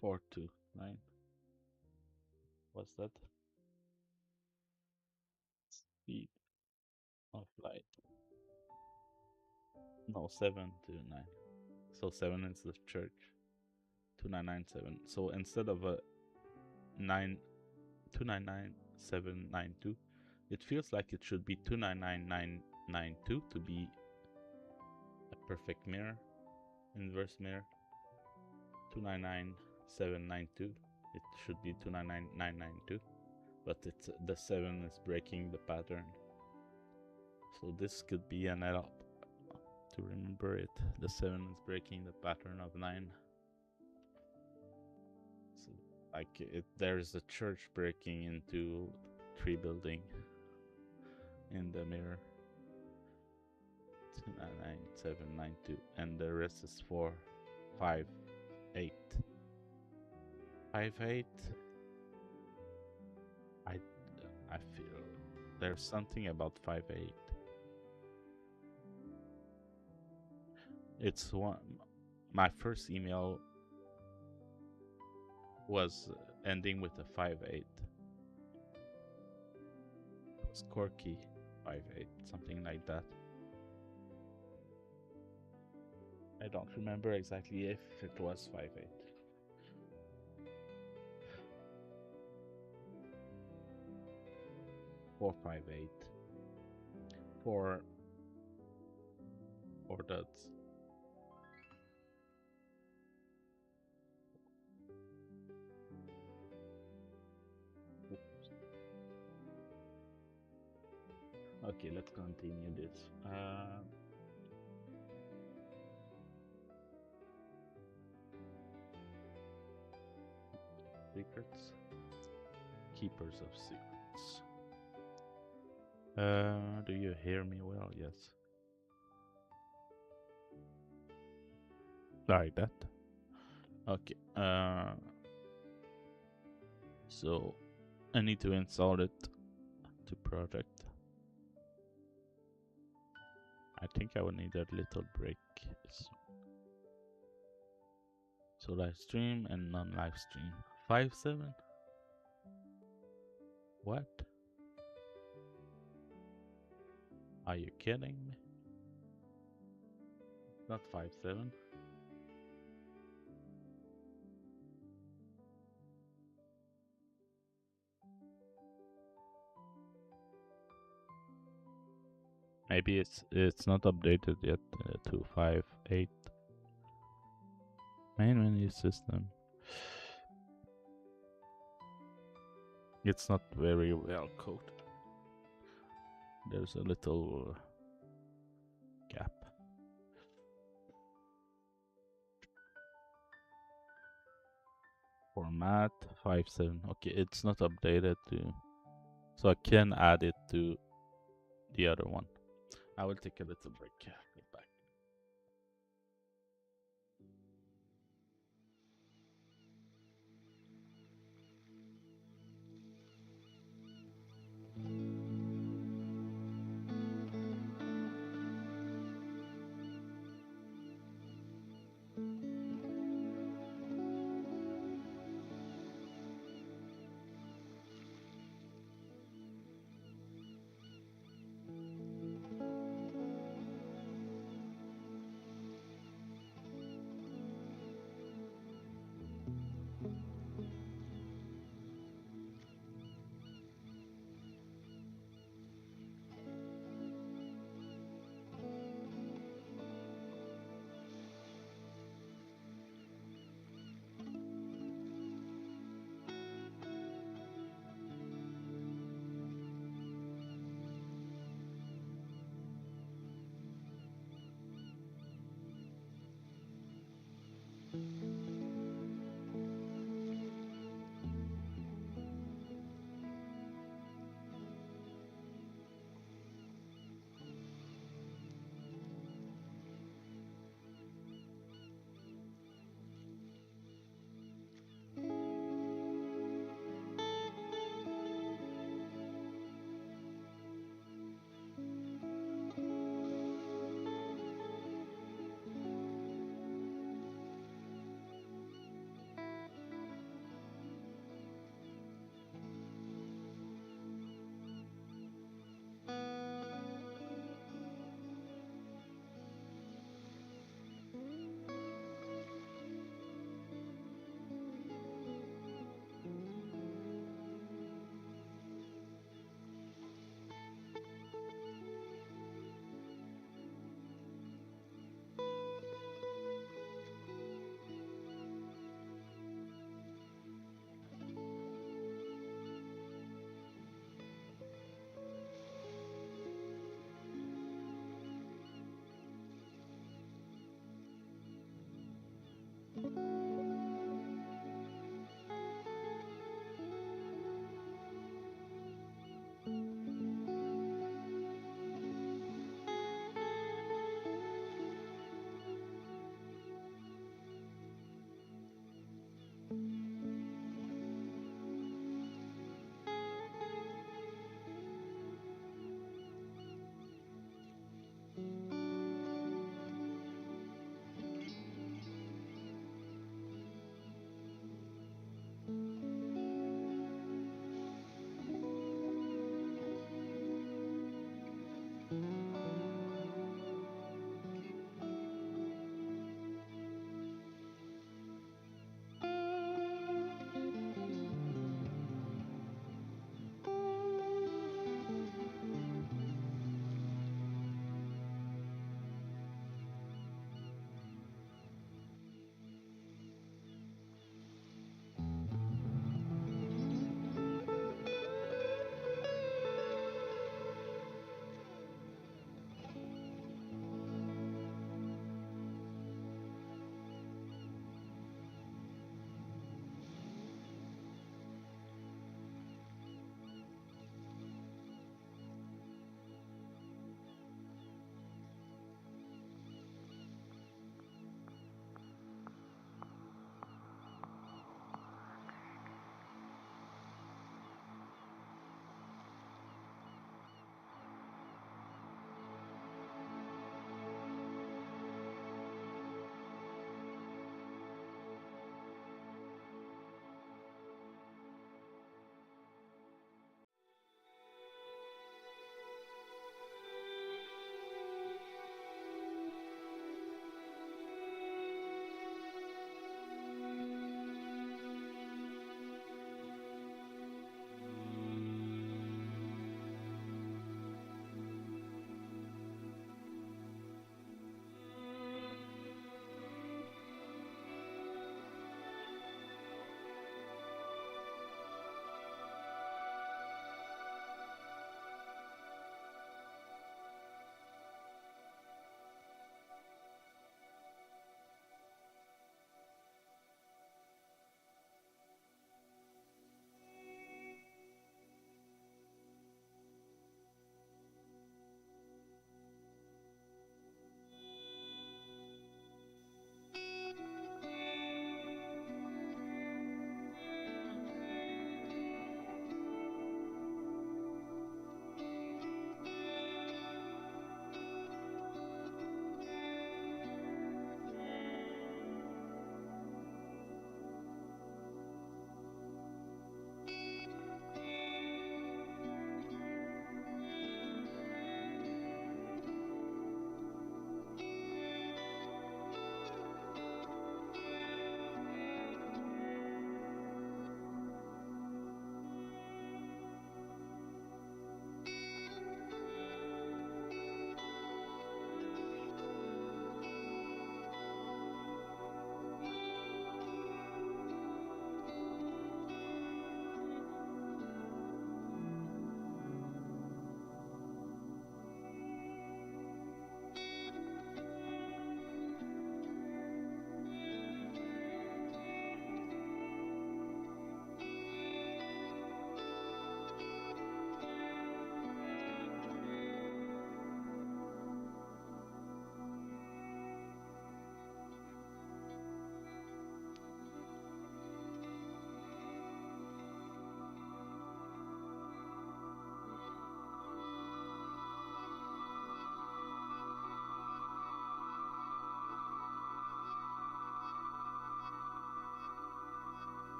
Speaker 2: 429. What's that? Speed of light. No, 729. So 7 is the church. 2997. So instead of a 299792, it feels like it should be 299992 to be a perfect mirror, inverse mirror. 299792, it should be 299992, but it's the 7 is breaking the pattern. So this could be an help to remember it. The 7 is breaking the pattern of 9. So like there's a church breaking into 3 building in the mirror. 299792, and the rest is 4 5 8 5 8. I feel there's something about 5 8. It's one. My first email was ending with a 5 8. It was Corky 5 8, something like that. I don't remember exactly if it was 5 8. Four 5 8. Four dots. Okay, let's continue this. Secrets. Keepers of secrets. Do you hear me well? Yes. Like that. Okay. So I need to install it to project. I think I will need a little break. So live stream and non-live stream. 5.7? What? Are you kidding me? Not 5.7. Maybe it's not updated yet to 5.8. Main menu system. It's not very well coded. There's a little gap. Format 5.7. Okay, it's not updated to, so I can add it to the other one. I will take a little break. Get back.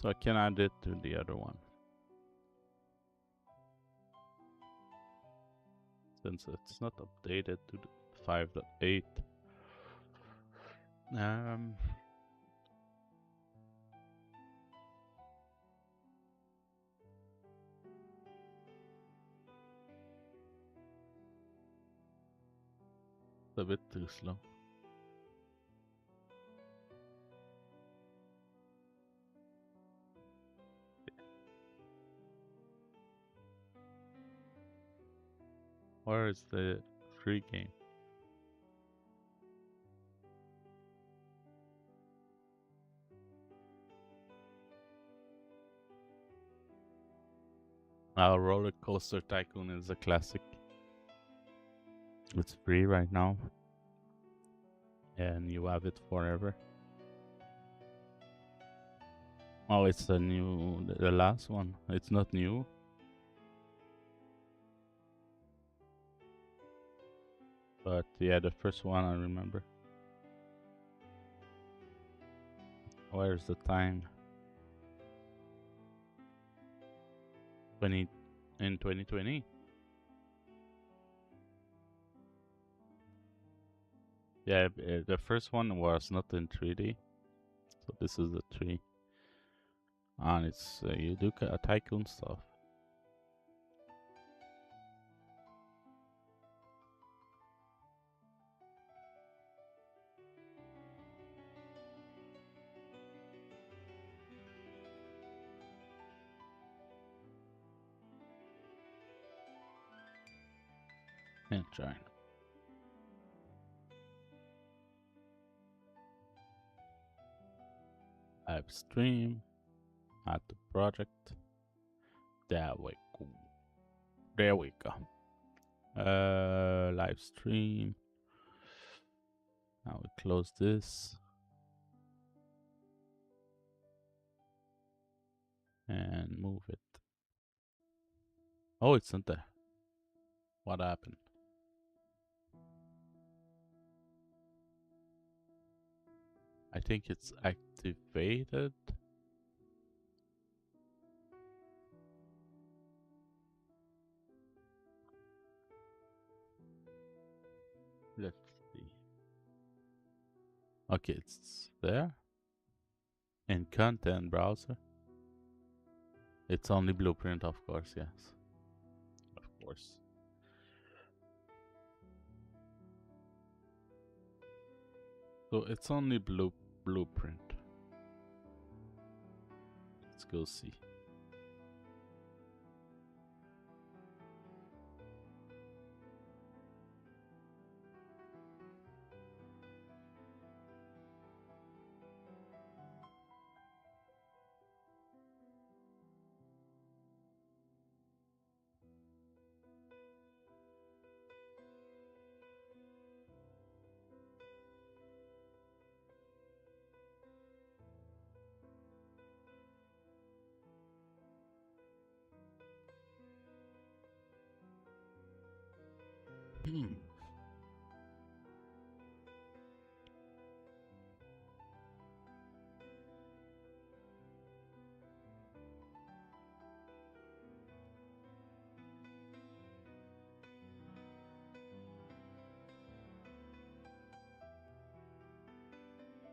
Speaker 2: So I can add it to the other one. Since it's not updated to the 5.8. It's a bit too slow. Where is the free game? Our Roller Coaster Tycoon is a classic. It's free right now. And you have it forever. Oh, it's the last one. It's not new. But yeah, the first one I remember. Where's the time? In 2020. Yeah, the first one was not in 3D. So this is the 3. And it's you do tycoon stuff. And try. Live stream. Add the project. There we go. There we go. Live stream. Now we close this. And move it. Oh, it's not there. What happened? I think it's activated. Let's see. Okay, it's there. In content browser. It's only Blueprint, of course, yes. Of course. So it's only Blueprint. Let's go see.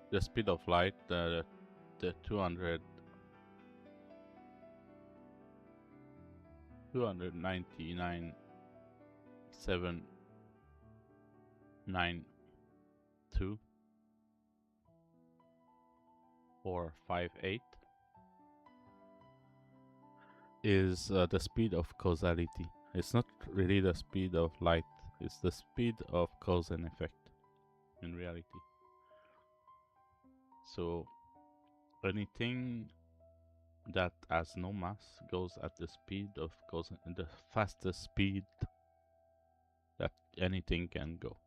Speaker 2: The speed of light, the 299,792 or 58 is the speed of causality. It's not really the speed of light, it's the speed of cause and effect in reality. So anything that has no mass goes at the speed of cause, the fastest speed that anything can go.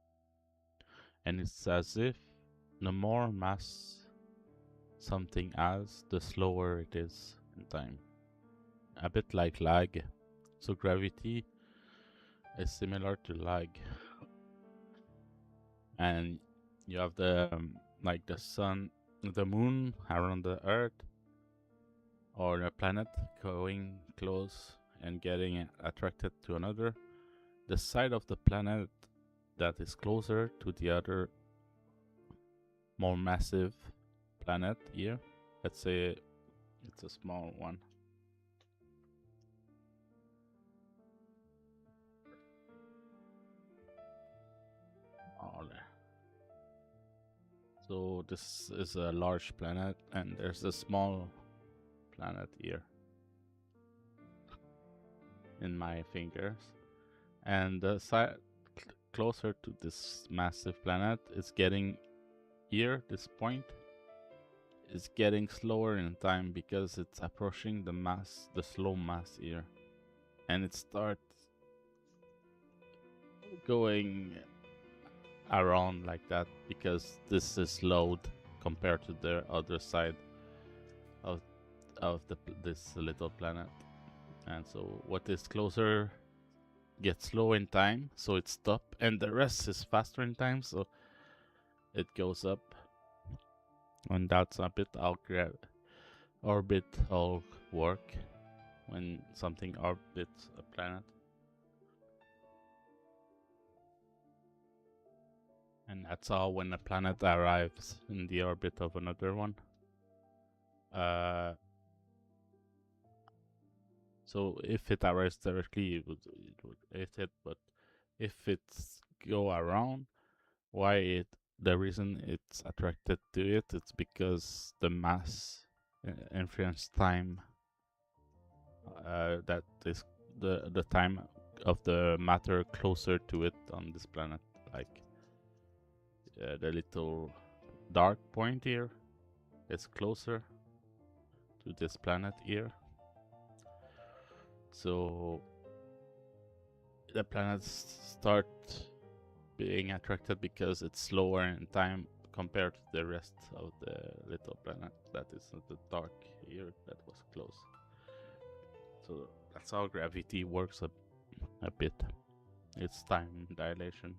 Speaker 2: And it's as if the more mass something has, the slower it is in time. A bit like lag. So gravity is similar to lag. And you have the like the sun, the moon around the earth. or a planet going close and getting attracted to another, the side of the planet that is closer to the other more massive planet here, let's say it's a small one, so this is a large planet and there's a small planet here in my fingers, and the side closer to this massive planet is getting here, this point is getting slower in time because it's approaching the mass, the slow mass here, and it starts going around like that because this is slowed compared to the other side of this little planet. And so what is closer gets slow in time, so it stops, and the rest is faster in time, so it goes up. And that's a bit how orbital work when something orbits a planet. And that's how when a planet arrives in the orbit of another one. So if it arrives directly, it would hit it, but if it's go around, the reason it's attracted to it, it's because the mass influence time, that is the time of the matter closer to it on this planet, like the little dark point here is closer to this planet here. So the planets start being attracted because it's slower in time compared to the rest of the little planet that is not the dark here that was close. So that's how gravity works a bit. It's time dilation.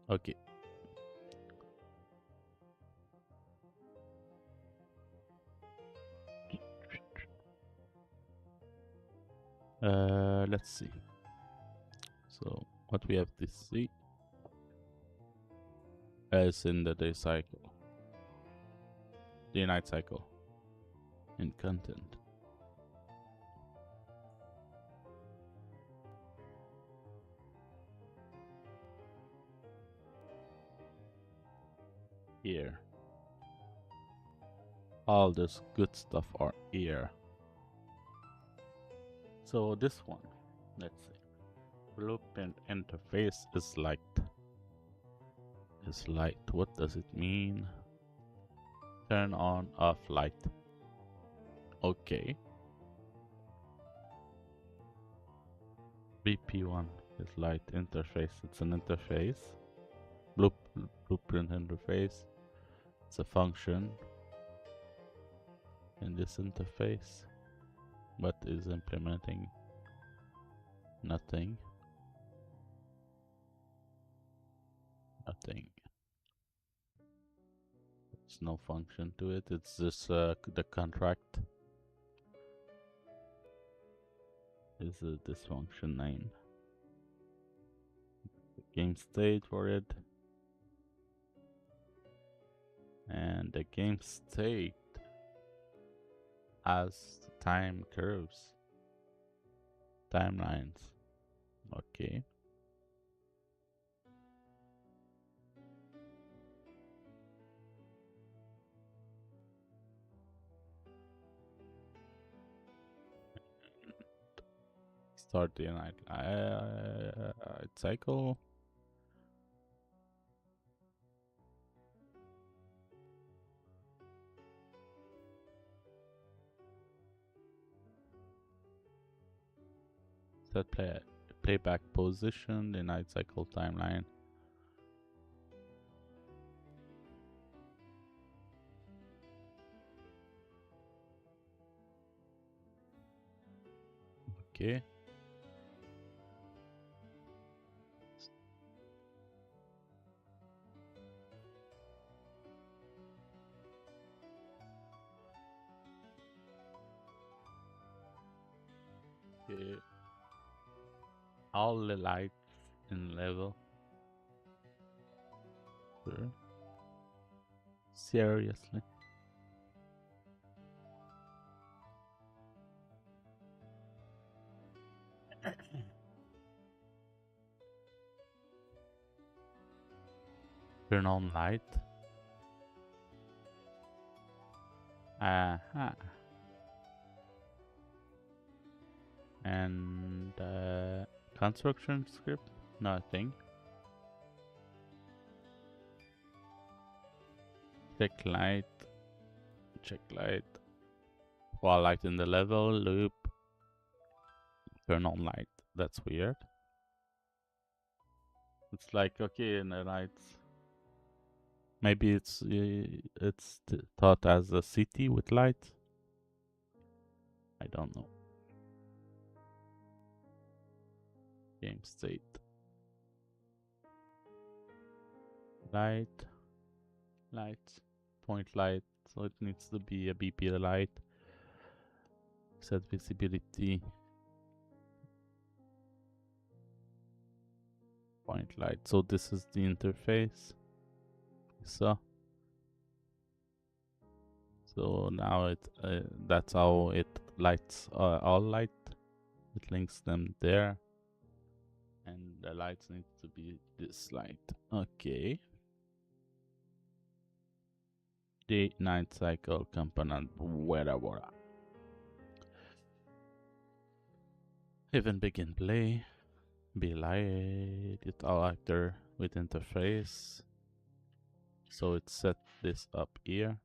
Speaker 2: Okay. Let's see. So what we have to see is in the day cycle, the night cycle, in content. Here. All this good stuff are here. So this one, let's see. Blueprint interface is light. Is light. What does it mean? Turn on, off light. Okay. BP1 is light interface. It's an interface. Blueprint interface. It's a function in this interface, but is implementing nothing. Nothing. There's no function to it. It's just the contract is this function name. Game state for it. And the game state has time curves, timelines. Okay. Start the night cycle. Set playback position, the night cycle timeline. Okay. Okay. All the lights in level. Sure. Seriously. Turn on light. Aha. And construction script? Nothing. Check light. Check light. While light in the level, loop. Turn on light. That's weird. It's like, okay, in the lights. Maybe it's thought as a city with light. I don't know. Game state. Light. Light. Point light. So it needs to be a BP light. Set visibility. Point light. So this is the interface. So now it that's how it lights all light. It links them there, and the lights need to be this light. Okay. Day night cycle component. Whatever. Even begin play. Be light. It all actor with interface. So it set this up here.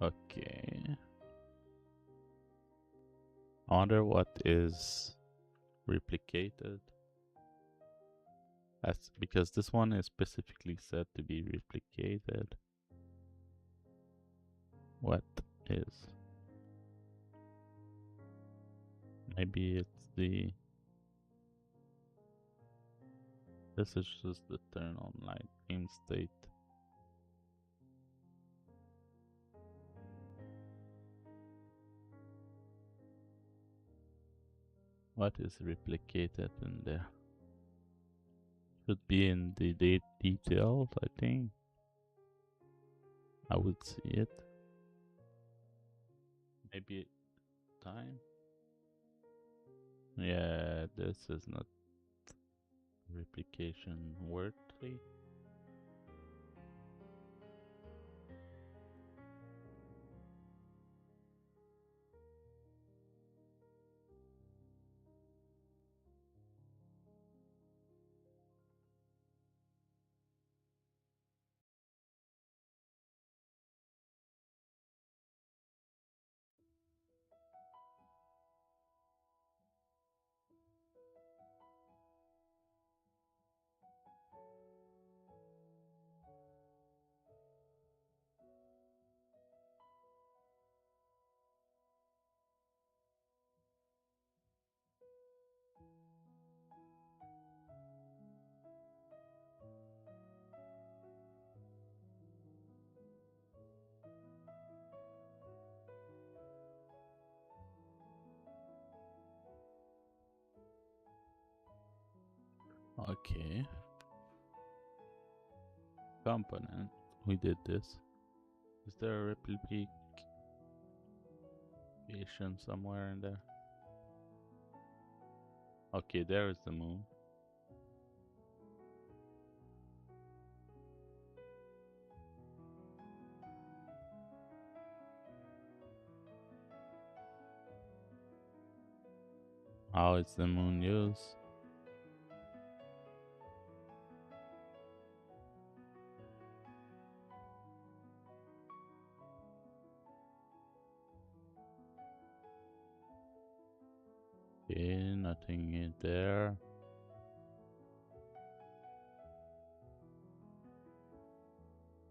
Speaker 2: Okay. I wonder what is replicated. That's because this one is specifically said to be replicated. What is? Maybe it's the. This is just the turn on light game state. What is replicated in there? Should be in the details, I think. I would see it. Maybe time. Yeah, this is not replication worthy. Okay. Component. We did this. Is there a replication somewhere in there? Okay, there is the moon. How is the moon used? Okay, nothing in there.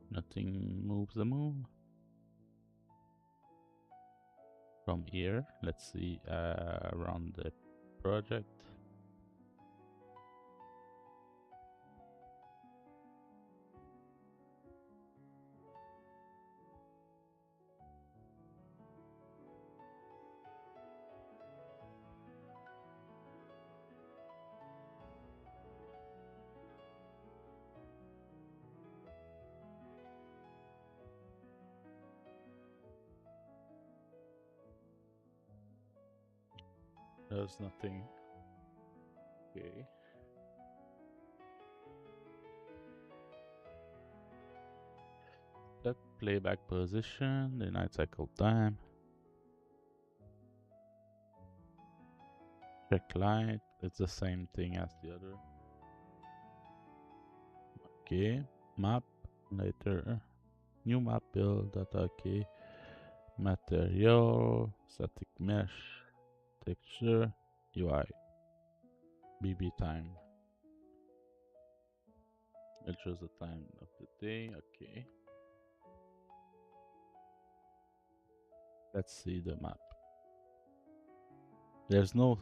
Speaker 2: Nothing moves the moon. From here, let's see around the project. There's nothing. Okay. Set playback position, the night cycle time. Check light, it's the same thing as the other. Okay, map, later. New map build, data, okay. Material, static mesh, texture, UI. BB time. It shows the time of the day, okay. Let's see the map. There's no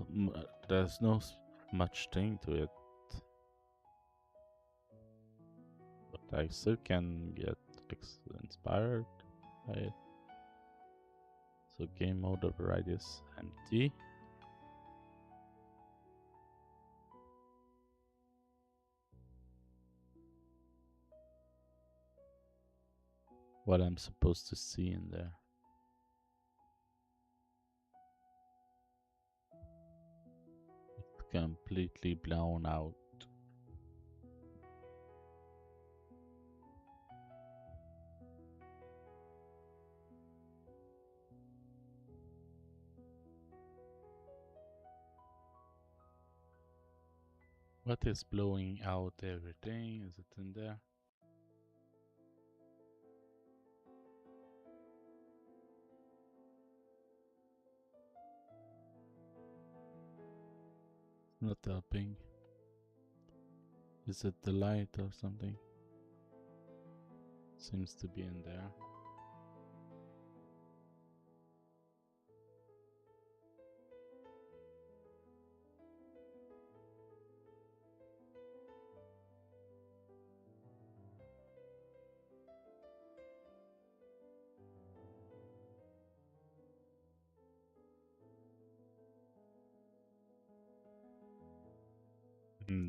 Speaker 2: much thing to it, but I still can get inspired by it. So game mode override is empty. What I'm supposed to see in there. It's completely blown out. What is blowing out everything? Is it in there? Not helping. Is it the light or something? Seems to be in there.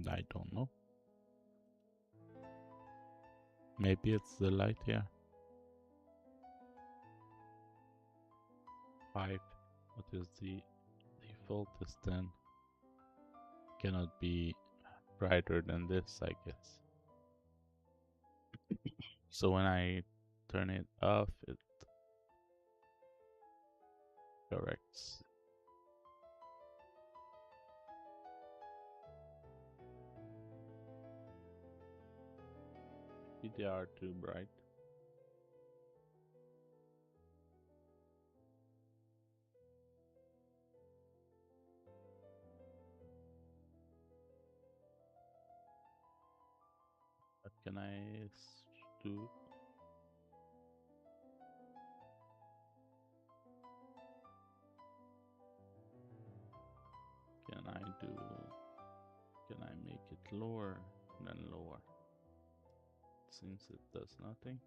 Speaker 2: I don't know. Maybe it's the light here. 5. What is the default is 10. Cannot be brighter than this, I guess. So when I turn it off, it corrects. They are too bright. What can I do? Can I make it lower than lower? Since it does nothing.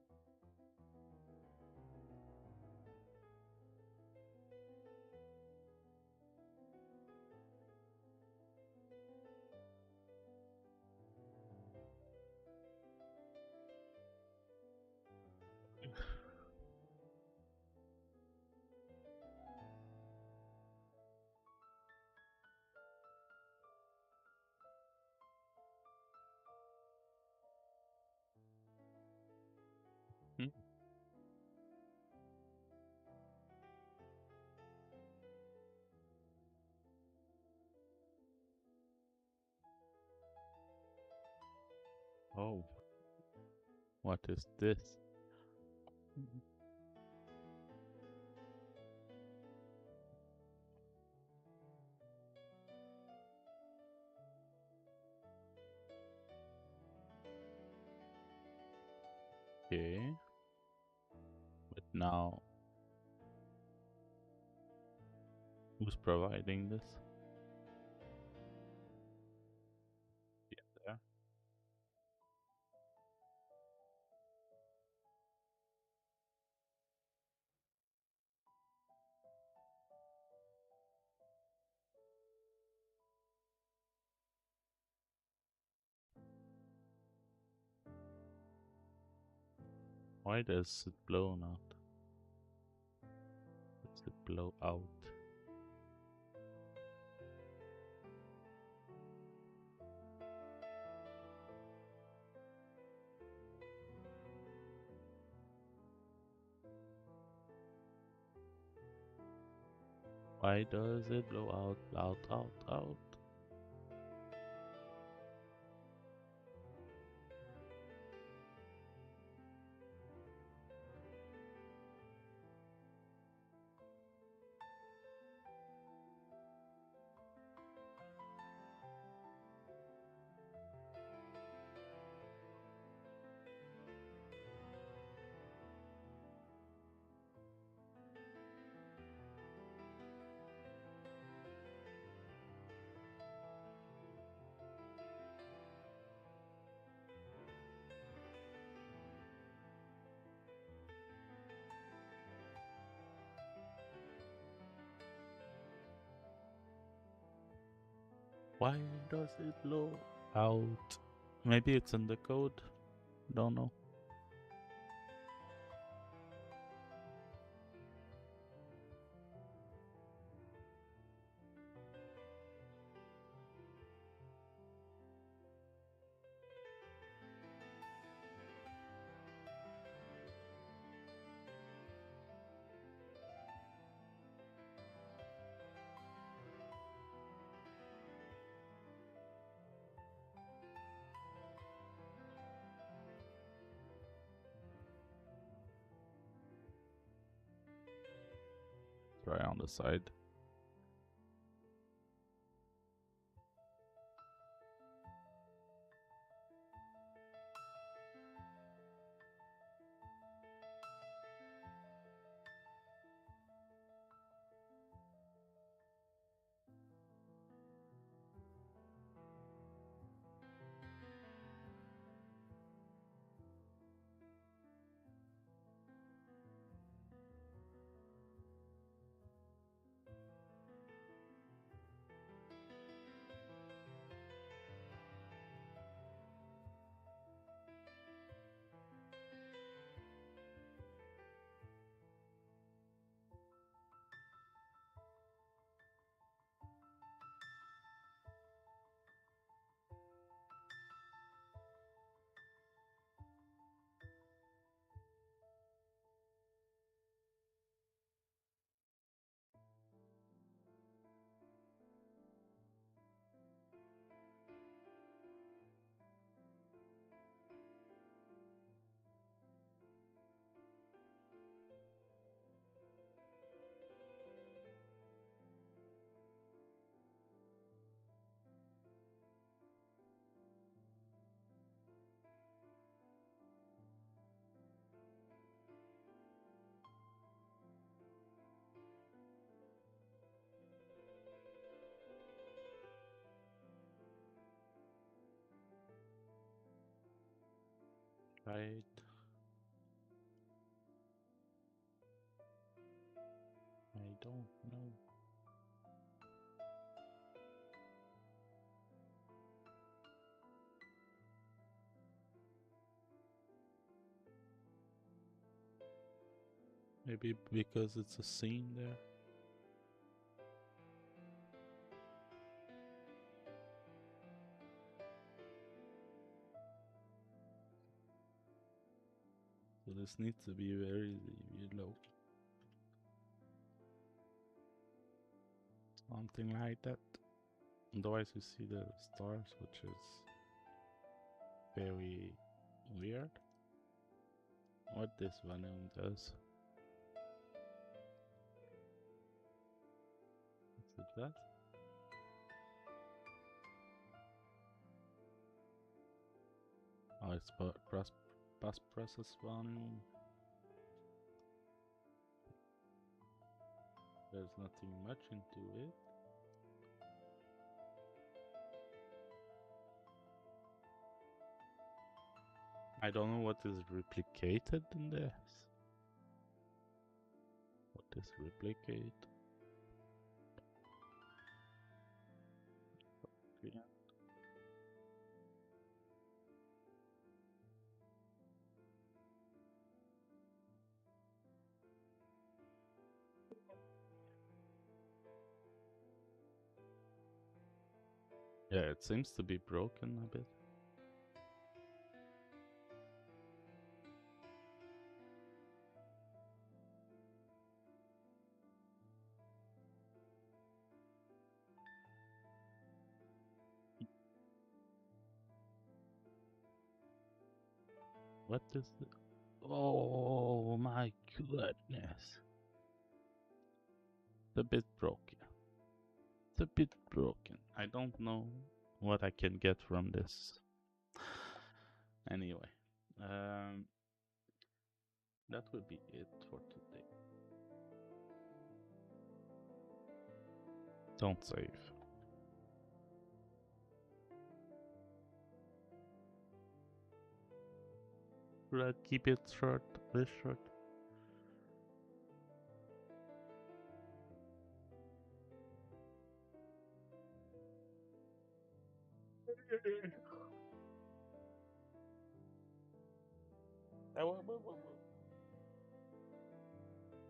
Speaker 2: Hmm. Oh, what is this? Now, who's providing this? Yeah, there. Why does it blow not? Does it blow out? Why does it blow out? Why does it blow out? Maybe it's in the code. Don't know. Try on the side. Right. I don't know. Maybe because it's a scene there. So this needs to be very low. Something like that. Otherwise you see the stars, which is very weird. What this volume does. Is it that? Oh, it's past process volume. There's nothing much into it. I don't know what is replicated in this. What is replicate? Yeah. Yeah, it seems to be broken a bit. What is it? Oh my goodness. It's a bit broken. It's a bit broken. I don't know what I can get from this. Anyway, that will be it for today. Don't save. Should I keep it short? This short?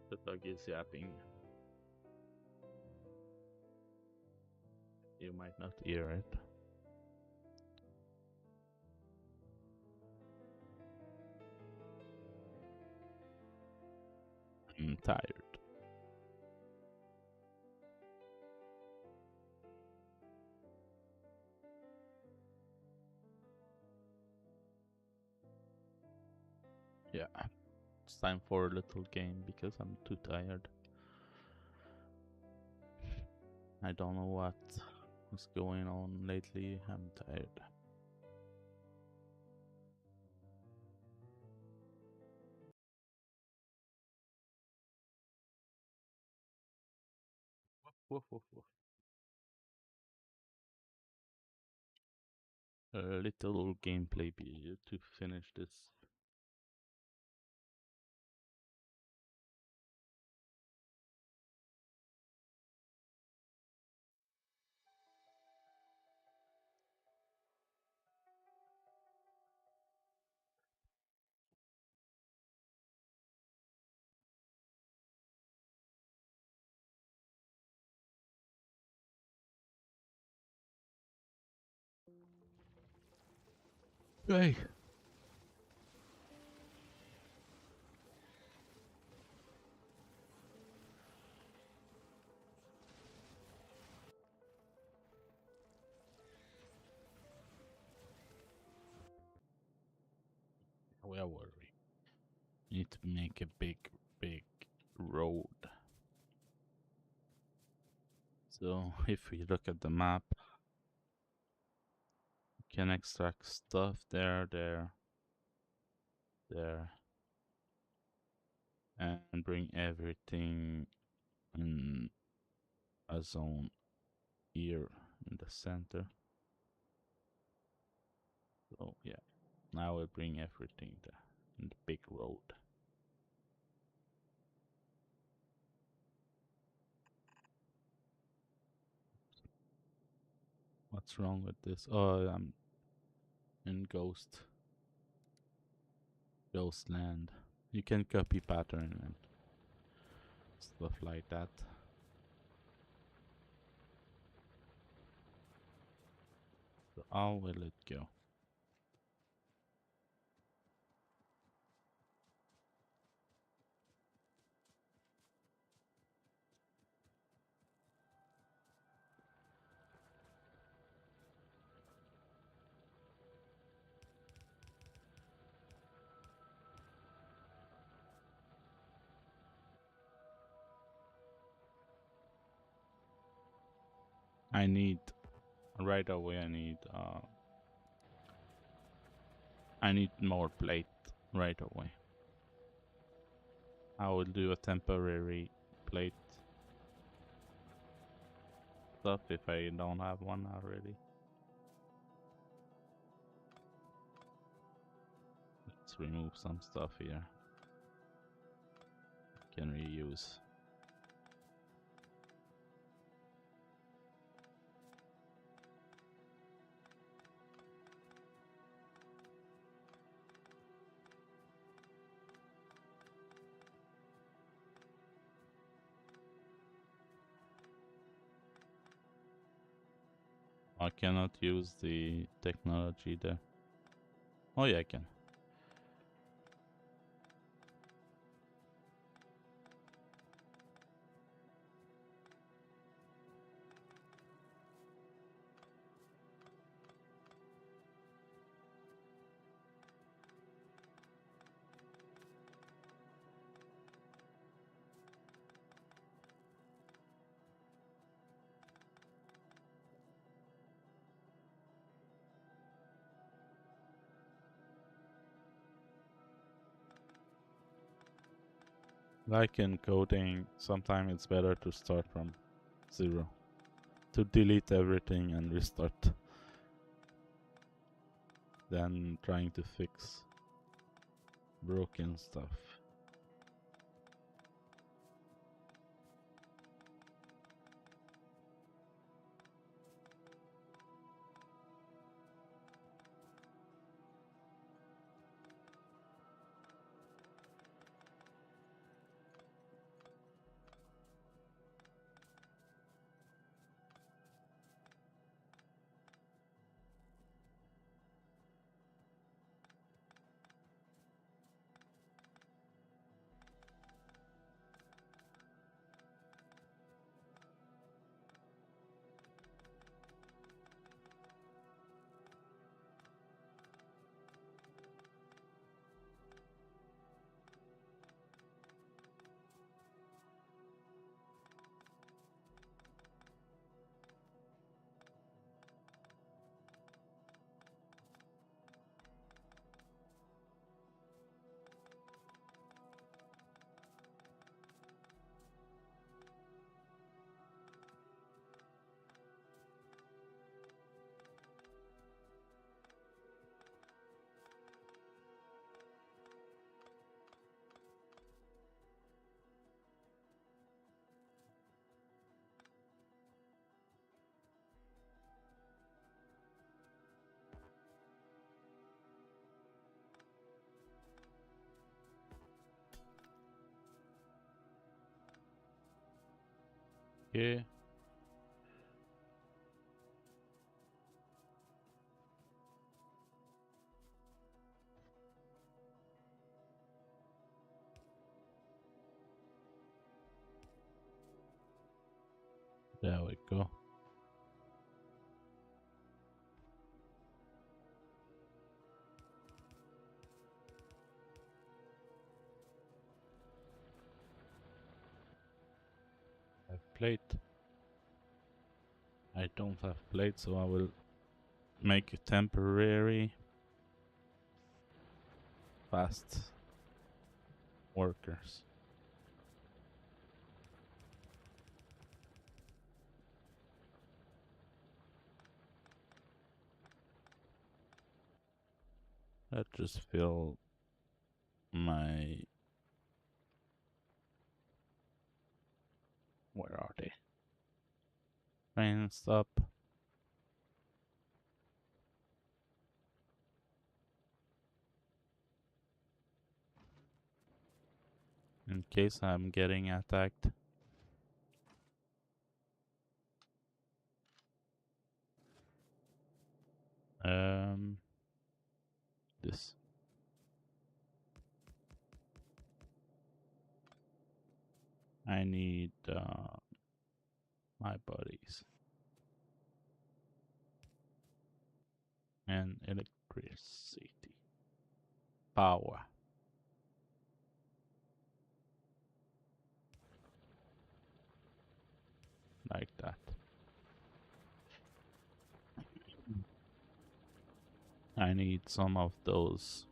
Speaker 2: The dog is yapping. You might not hear it. I'm tired. Yeah, it's time for a little game because I'm too tired. I don't know what is going on lately. I'm tired. Woof, woof, woof. A little gameplay video to finish this. Hey. Where were we? Need to make a big road. So if we look at the map, we can extract stuff there, and bring everything in a zone here in the center. So yeah, now we'll bring everything there in the big road. What's wrong with this? Oh, I'm in Ghost land. You can copy pattern and stuff like that. So how will it go? I need right away. I need more plate right away. I will do a temporary plate stuff if I don't have one already. Let's remove some stuff here. Can reuse. I cannot use the technology there. Oh yeah, I can. Like in coding, sometimes it's better to start from 0. To delete everything and restart. Than trying to fix broken stuff. Yeah. There we go. I have plate. I don't have plate, so I will make a temporary fast workers. Let's just fill my... Where are they? Train stop. In case I'm getting attacked. This. I need my bodies. And electricity. Power. Like that. I need some of those.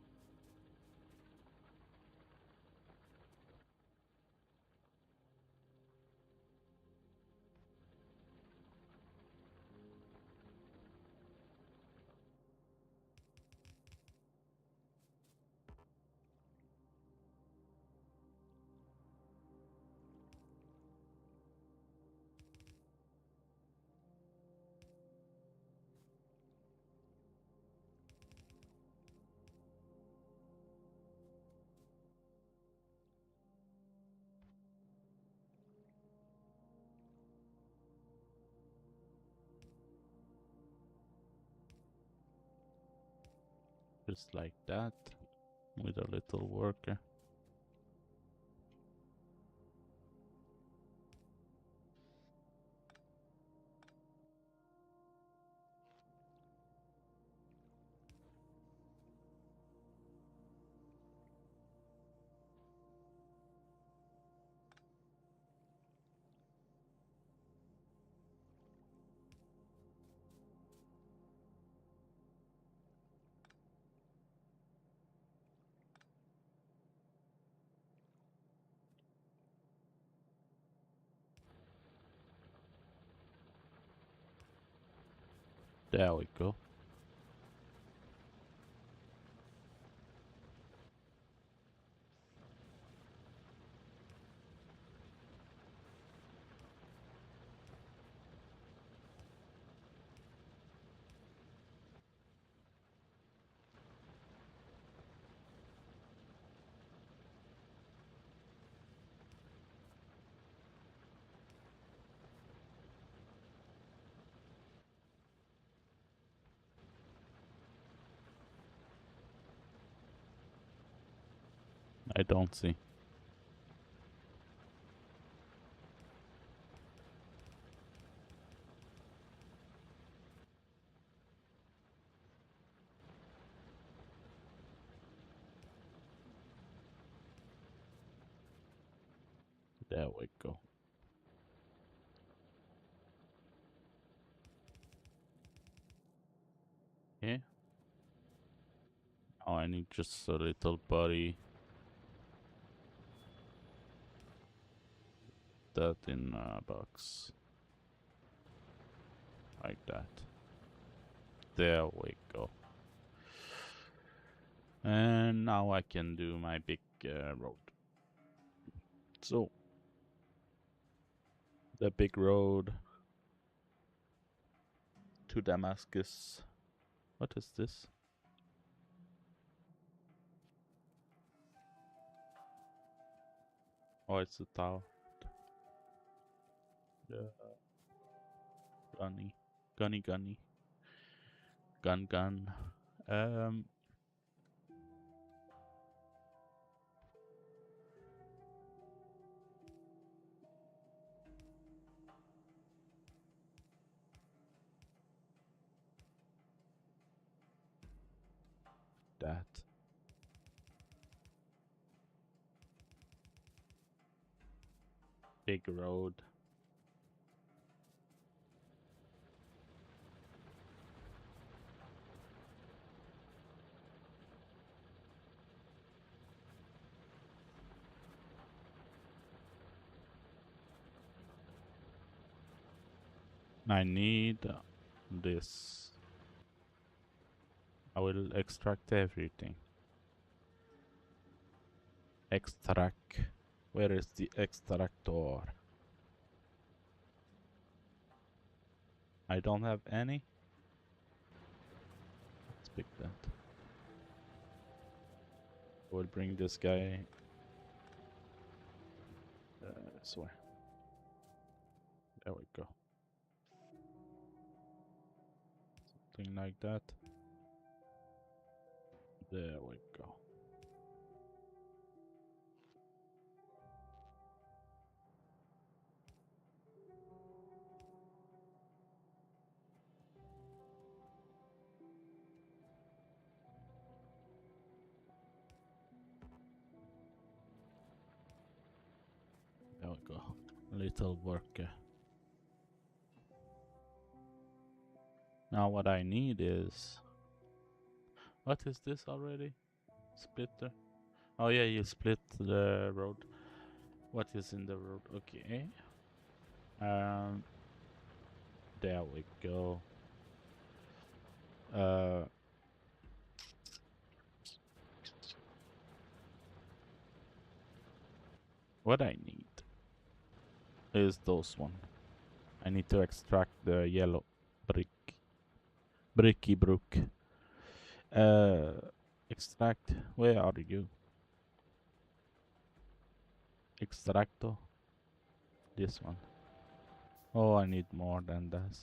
Speaker 2: just like that with a little worker. There we go. I don't see. There we go. Okay. Oh, I need just a little body. That in a box. Like that. There we go. And now I can do my big road. So, the big road to Damascus. What is this? Oh, it's a tower. The gunny. Gunny. Gun. Um. That. Big road. I need this. I will extract everything. Extract. Where is the extractor? I don't have any. Let's pick that. We'll bring this guy this way. There we go. Something like that. There we go. There we go. Little worker. Now what I need is... What is this already? Splitter? Oh yeah, you split the road. What is in the road? Okay. There we go. What I need is those one. I need to extract the yellow brick. Bricky brook. Extract. Where are you? Extracto. This one. Oh, I need more than that.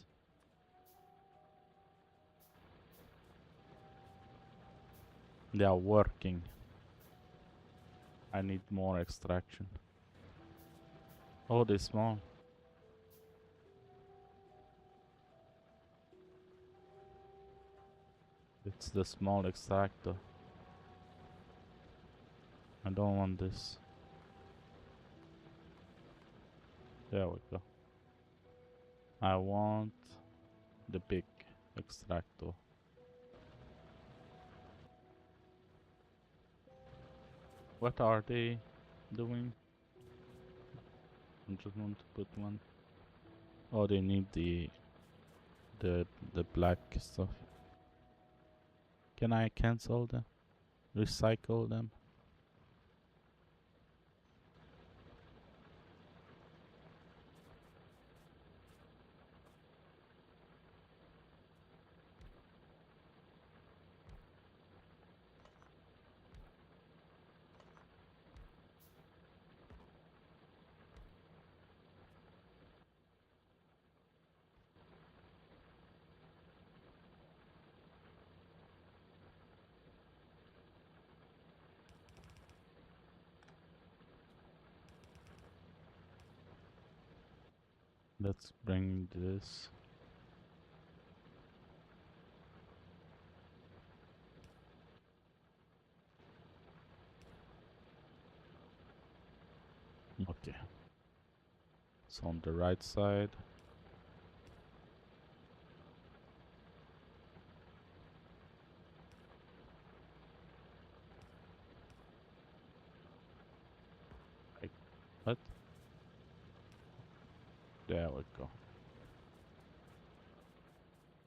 Speaker 2: They are working. I need more extraction. Oh, they're small. It's the small extractor. I don't want this. There we go. I want the big extractor. What are they doing? I just want to put one. Oh, they need the black stuff. Can I cancel them? Recycle them? Let's bring this. Okay. It's on the right side. Like, what? There we go.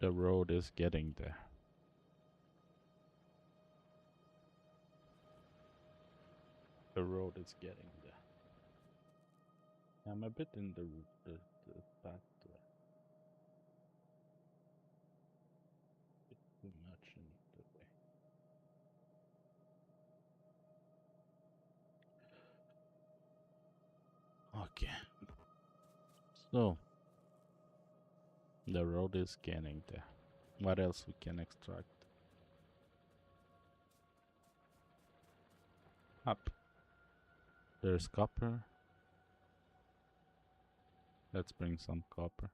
Speaker 2: The road is getting there. The road is getting there. I'm a bit in the path there. Bit too much in the way. Okay. So the road is getting there. What else we can extract? Up. There's copper. Let's bring some copper.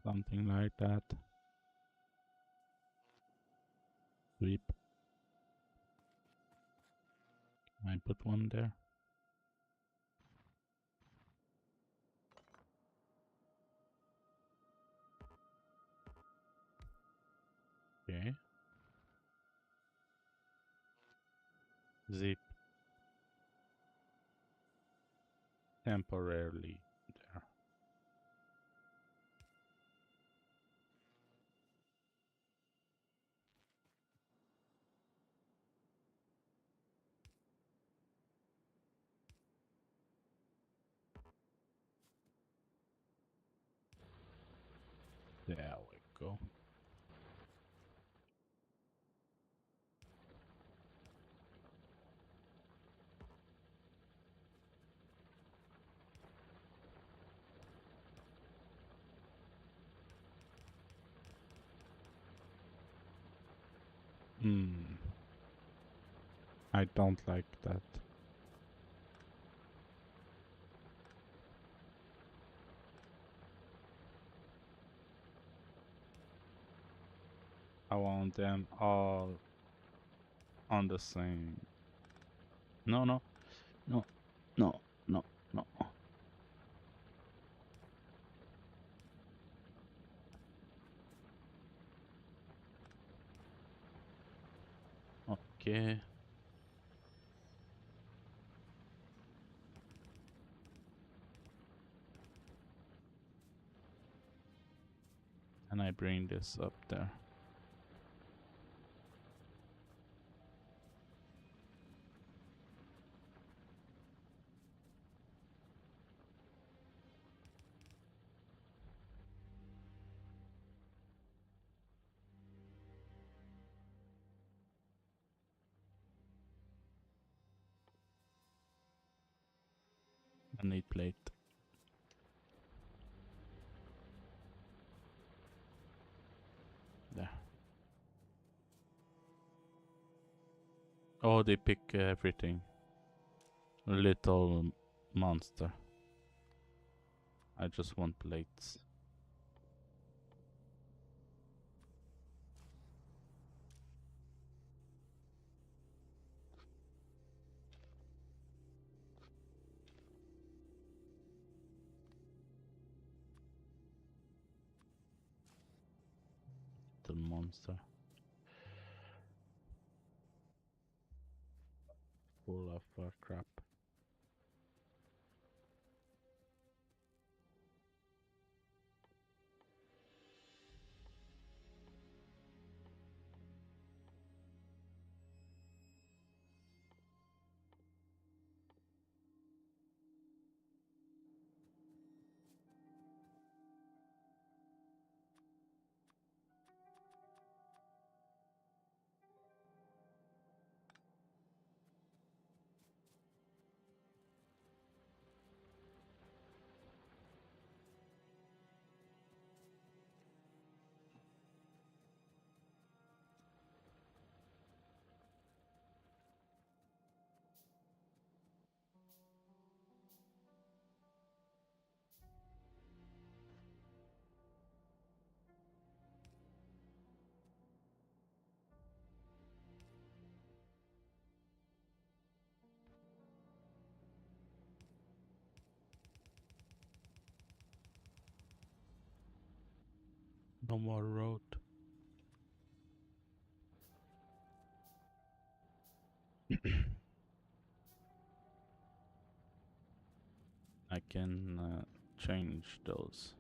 Speaker 2: Something like that. Sweep. Can I put one there? Okay. Zip. Temporarily there. There we go. I don't like that. I want them all on the same. No, no, no, no, no, no. Okay. Can I bring this up there? I need plate. There. Oh, they pick everything. Little monster. I just want plates. The monster. Full of crap. No more road. I can change those.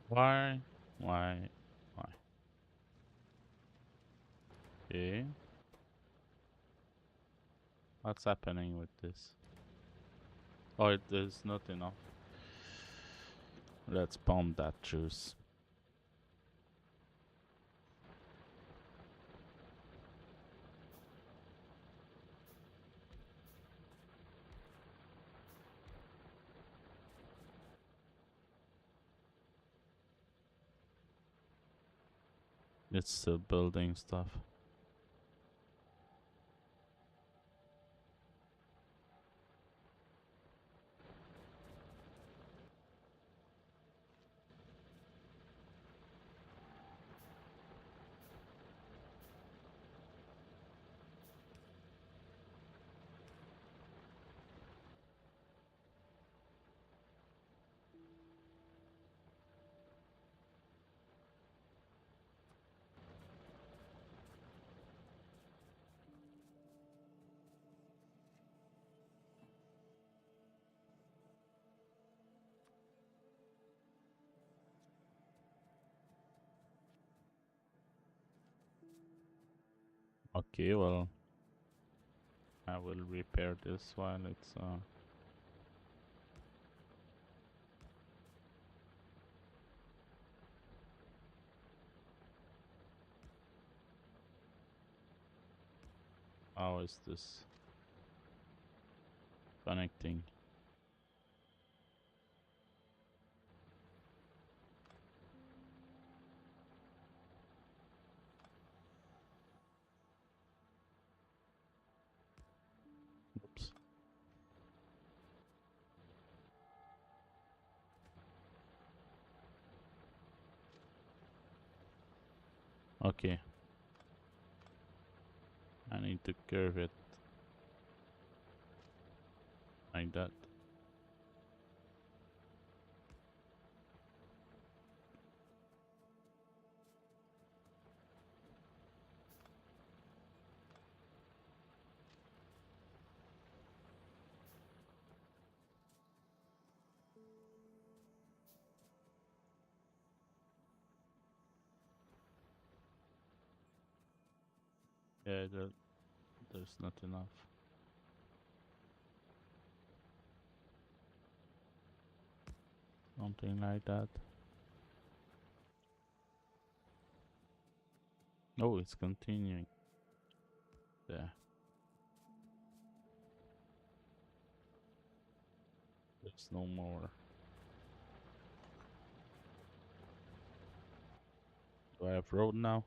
Speaker 2: Why? Why? Why? Okay. What's happening with this? Oh, it is not enough. Let's bomb that juice. It's still building stuff. Okay, well, I will repair this while it's how is this? Connecting. Okay. I need to curve it like that. Yeah, there's not enough. Something like that. Oh, it's continuing. There. There's no more. Do I have road now?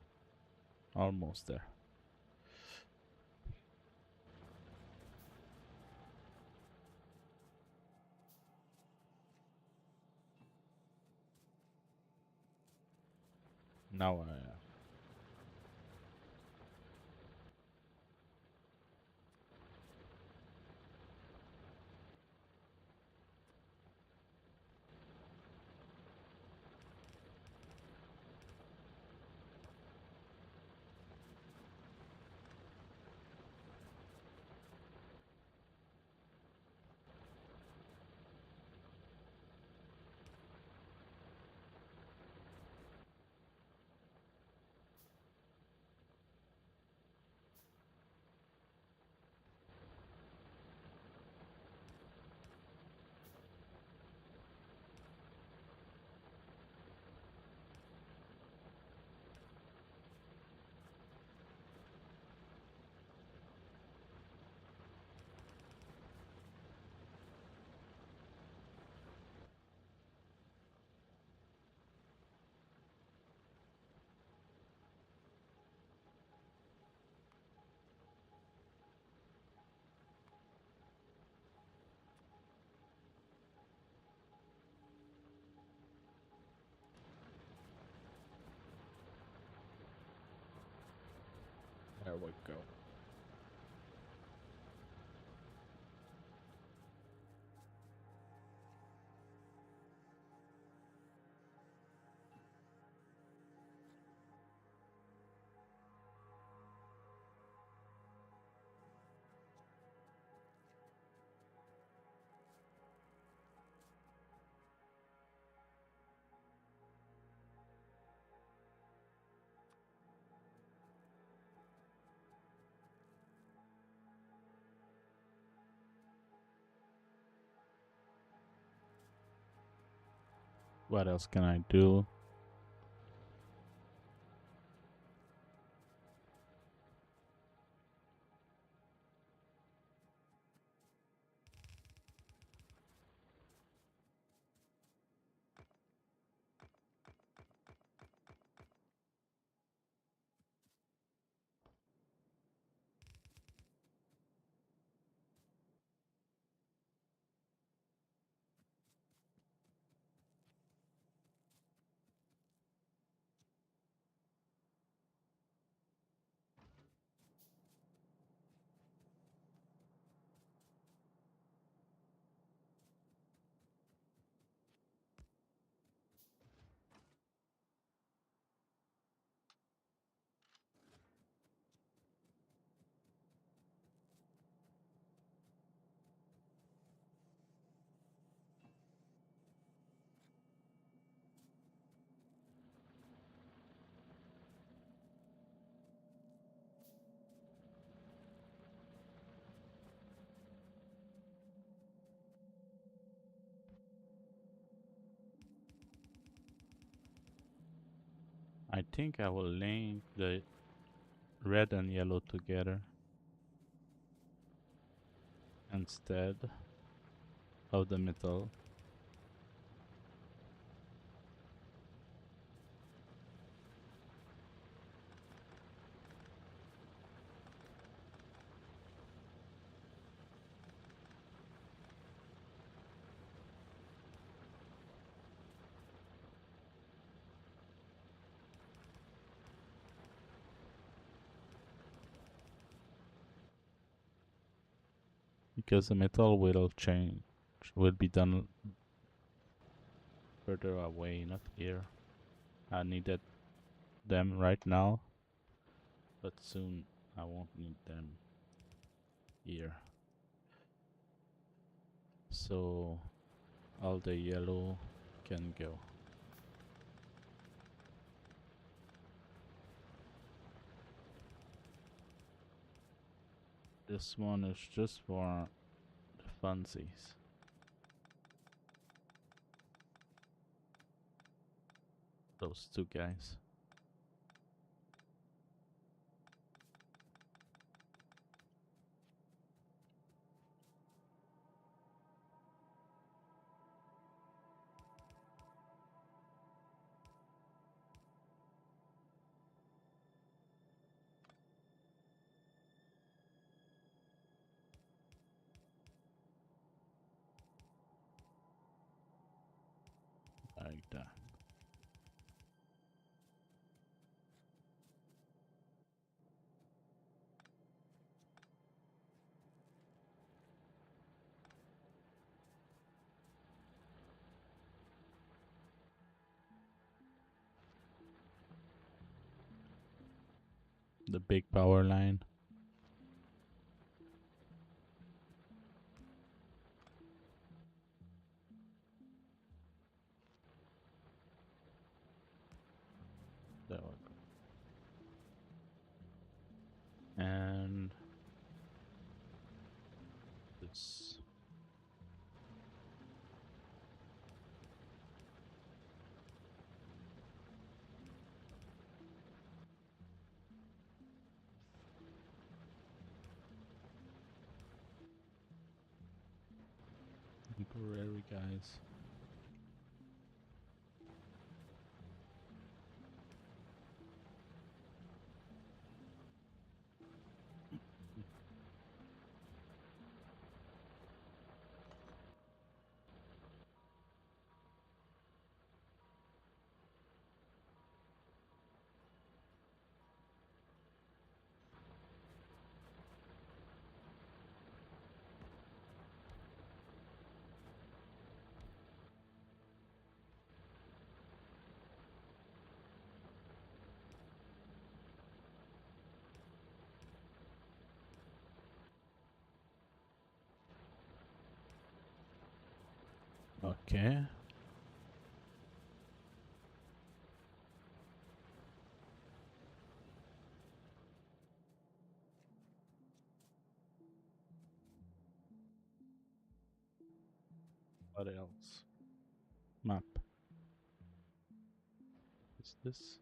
Speaker 2: Almost there. Now I have. There we go. What else can I do? I think I will link the red and yellow together instead of the middle. Because the metal will change, will be done further away, not here. I needed them right now, but soon I won't need them here. So all the yellow can go. This one is just for the funsies. Those two guys. Like that. The big power line. There we go. And this. Temporary guys. Okay. What else? Map. Is this?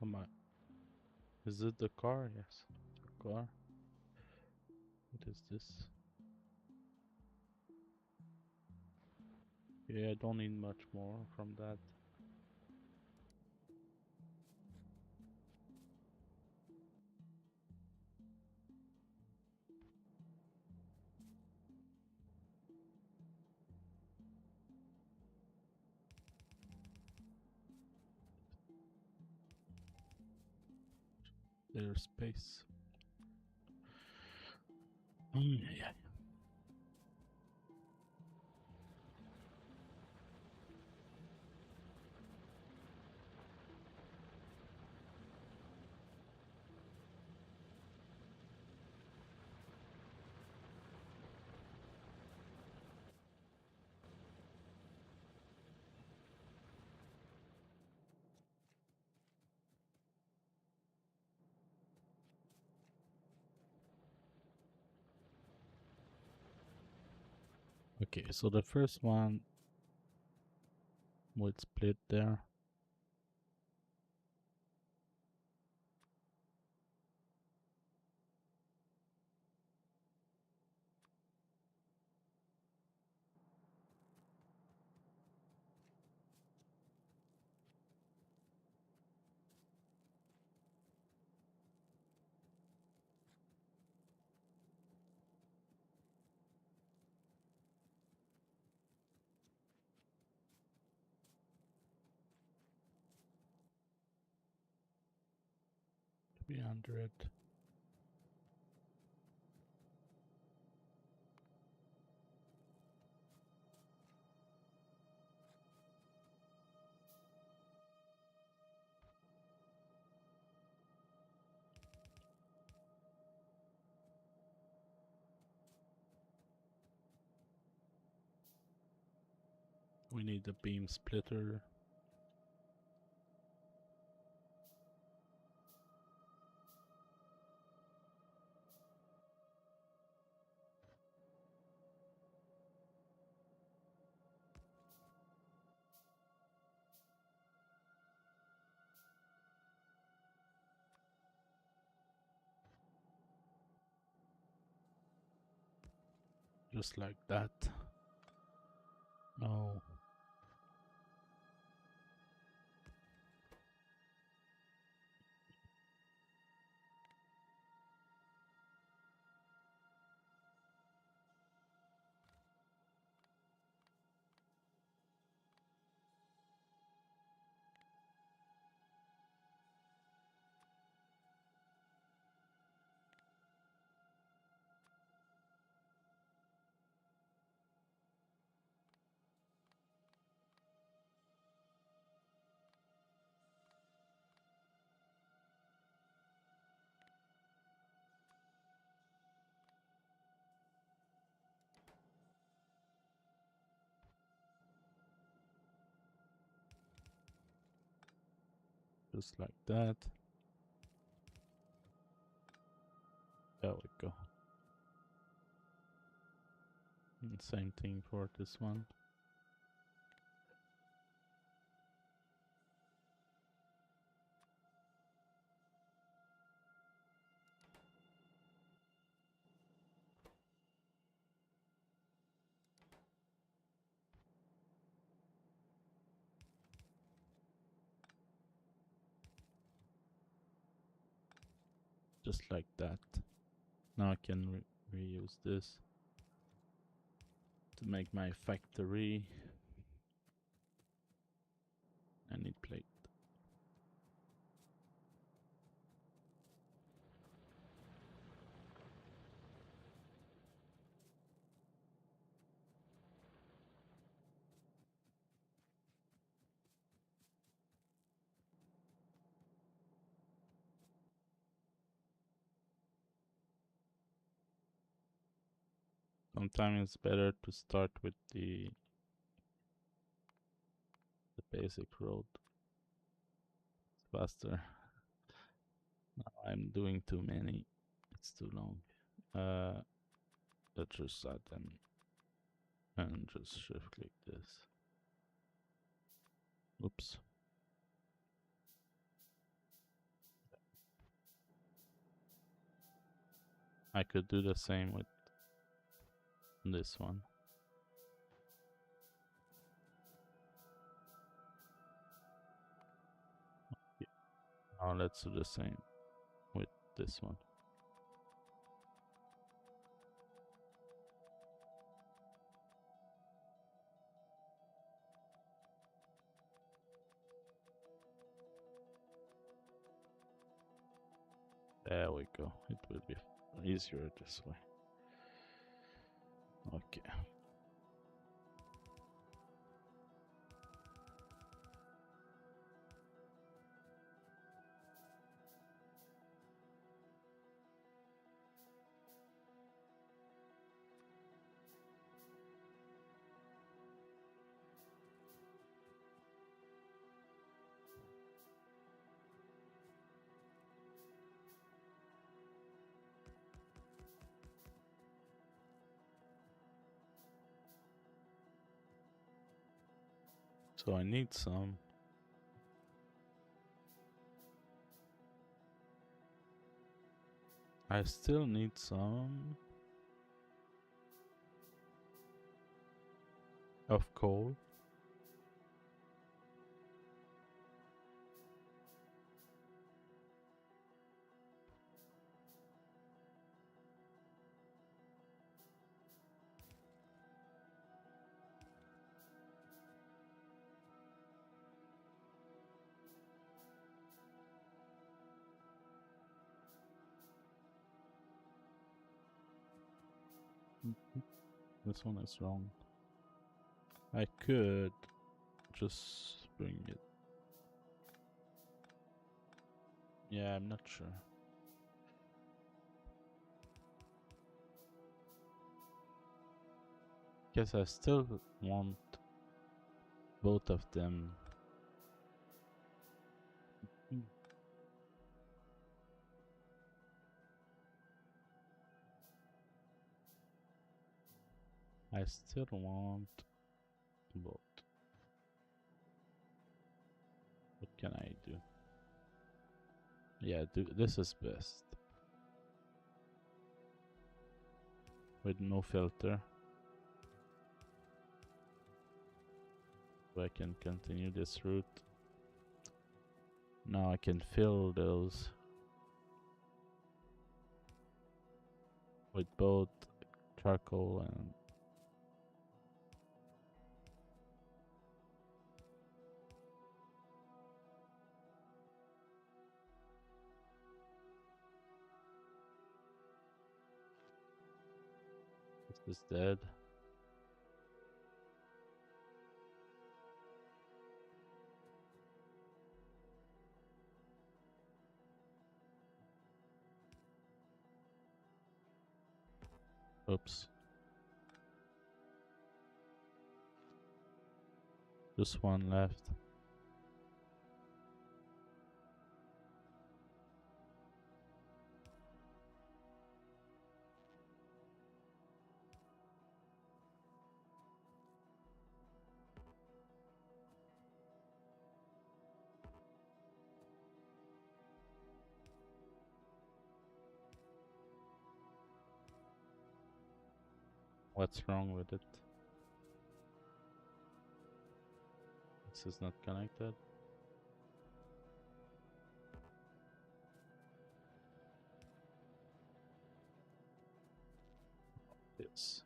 Speaker 2: Am I? Is it the car? Yes, the car. What is this? Yeah, I don't need much more from that. There's space. Yeah. Okay, so the first one would split there. $300. We need a beam splitter. Just like that. No. Just like that. There we go. And same thing for this one. Just like that. Now I can reuse this to make my factory. I need plate. Sometimes it's better to start with the basic road. It's faster. Now I'm doing too many. It's too long. Let's just add them and just shift click this. Oops. I could do the same with this one. Now let's do the same with this one. There we go. It will be easier this way. Okay. So I need some. I still need some of coal. This one is wrong. I could just bring it. Yeah, I'm not sure. Guess I still want both of them. I still want both. What can I do? Yeah, this is best. With no filter. So I can continue this route. Now I can fill those with both charcoal and this is dead. Oops. Just one left. What's wrong with it? This is not connected. Yes.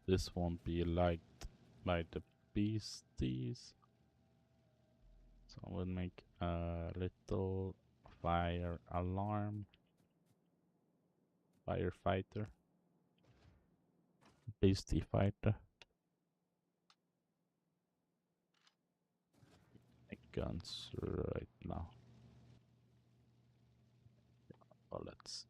Speaker 2: This won't be liked by the beasties. So I will make a little fire alarm. Firefighter. Beastie fighter. Make guns right now. Bullets.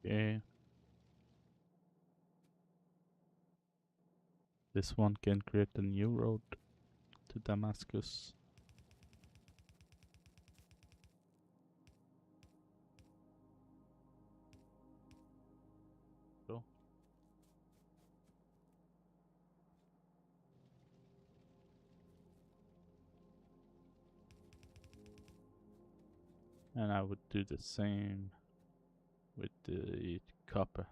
Speaker 2: Okay. This one can create a new road to Damascus. Go. And I would do the same with the copper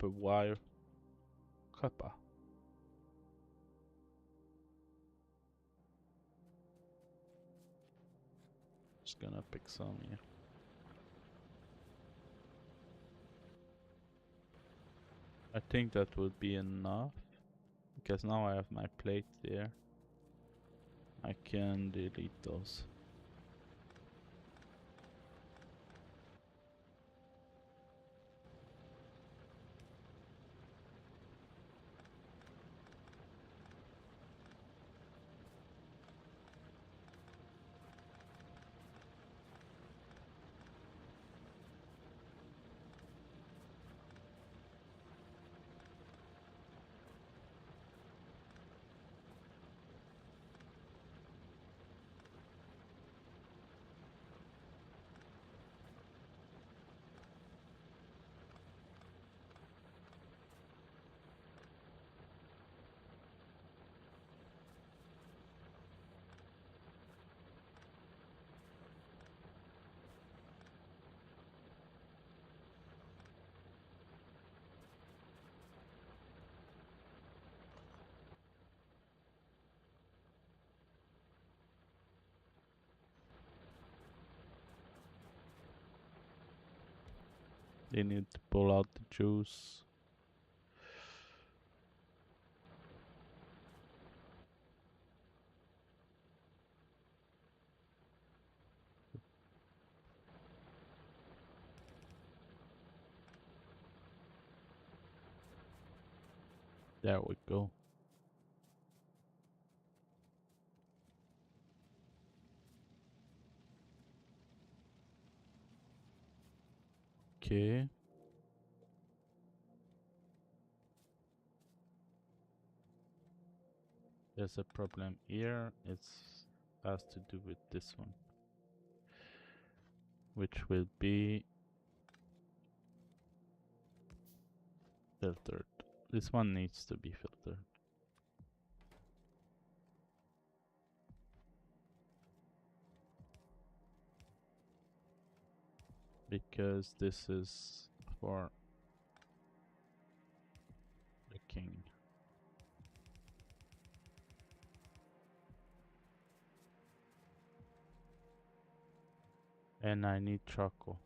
Speaker 2: wire. Copper. Just gonna pick some here. I think that would be enough, because now I have my plate there. I can delete those. They need to pull out the juice. There we go. Okay. There's a problem here. It's has to do with this one, which will be filtered. This one needs to be filtered. Because this is for the king. And I need charcoal.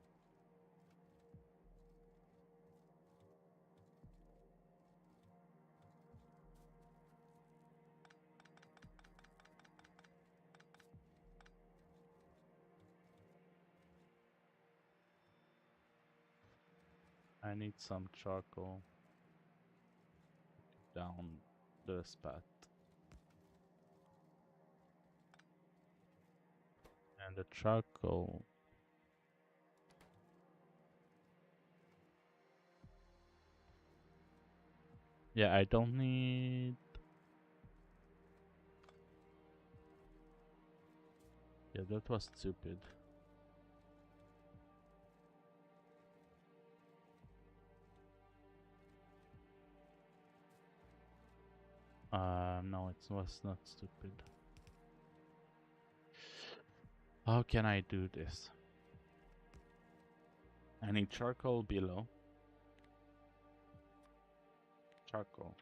Speaker 2: I need some charcoal down the spat. And the charcoal. Yeah, I don't need. Yeah, that was stupid. No, it was not stupid. How can I do this? I need charcoal below. Charcoal.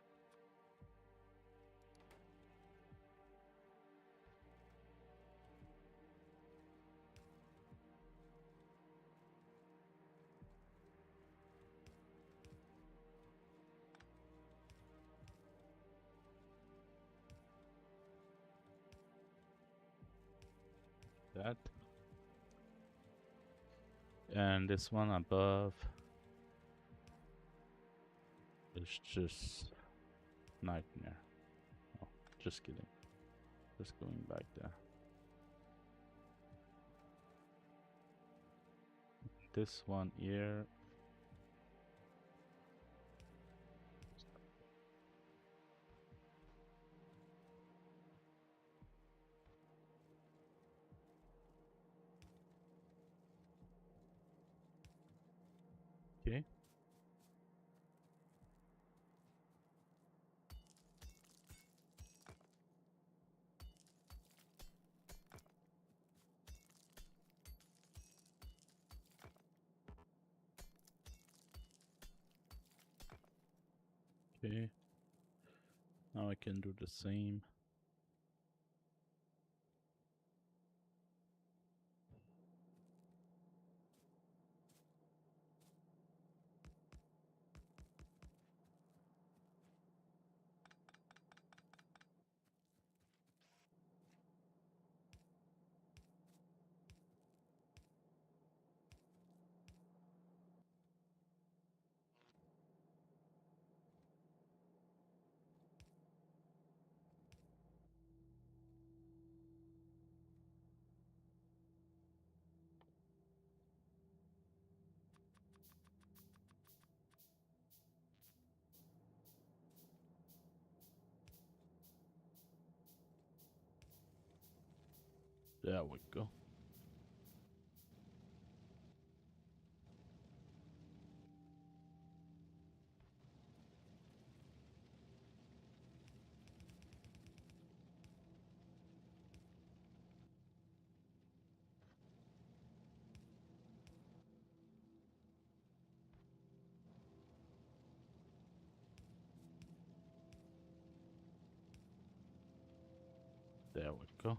Speaker 2: That. And this one above is just nightmare. Oh, just kidding. Just going back there. This one here. Okay. Okay. Now I can do the same. There we go. There we go.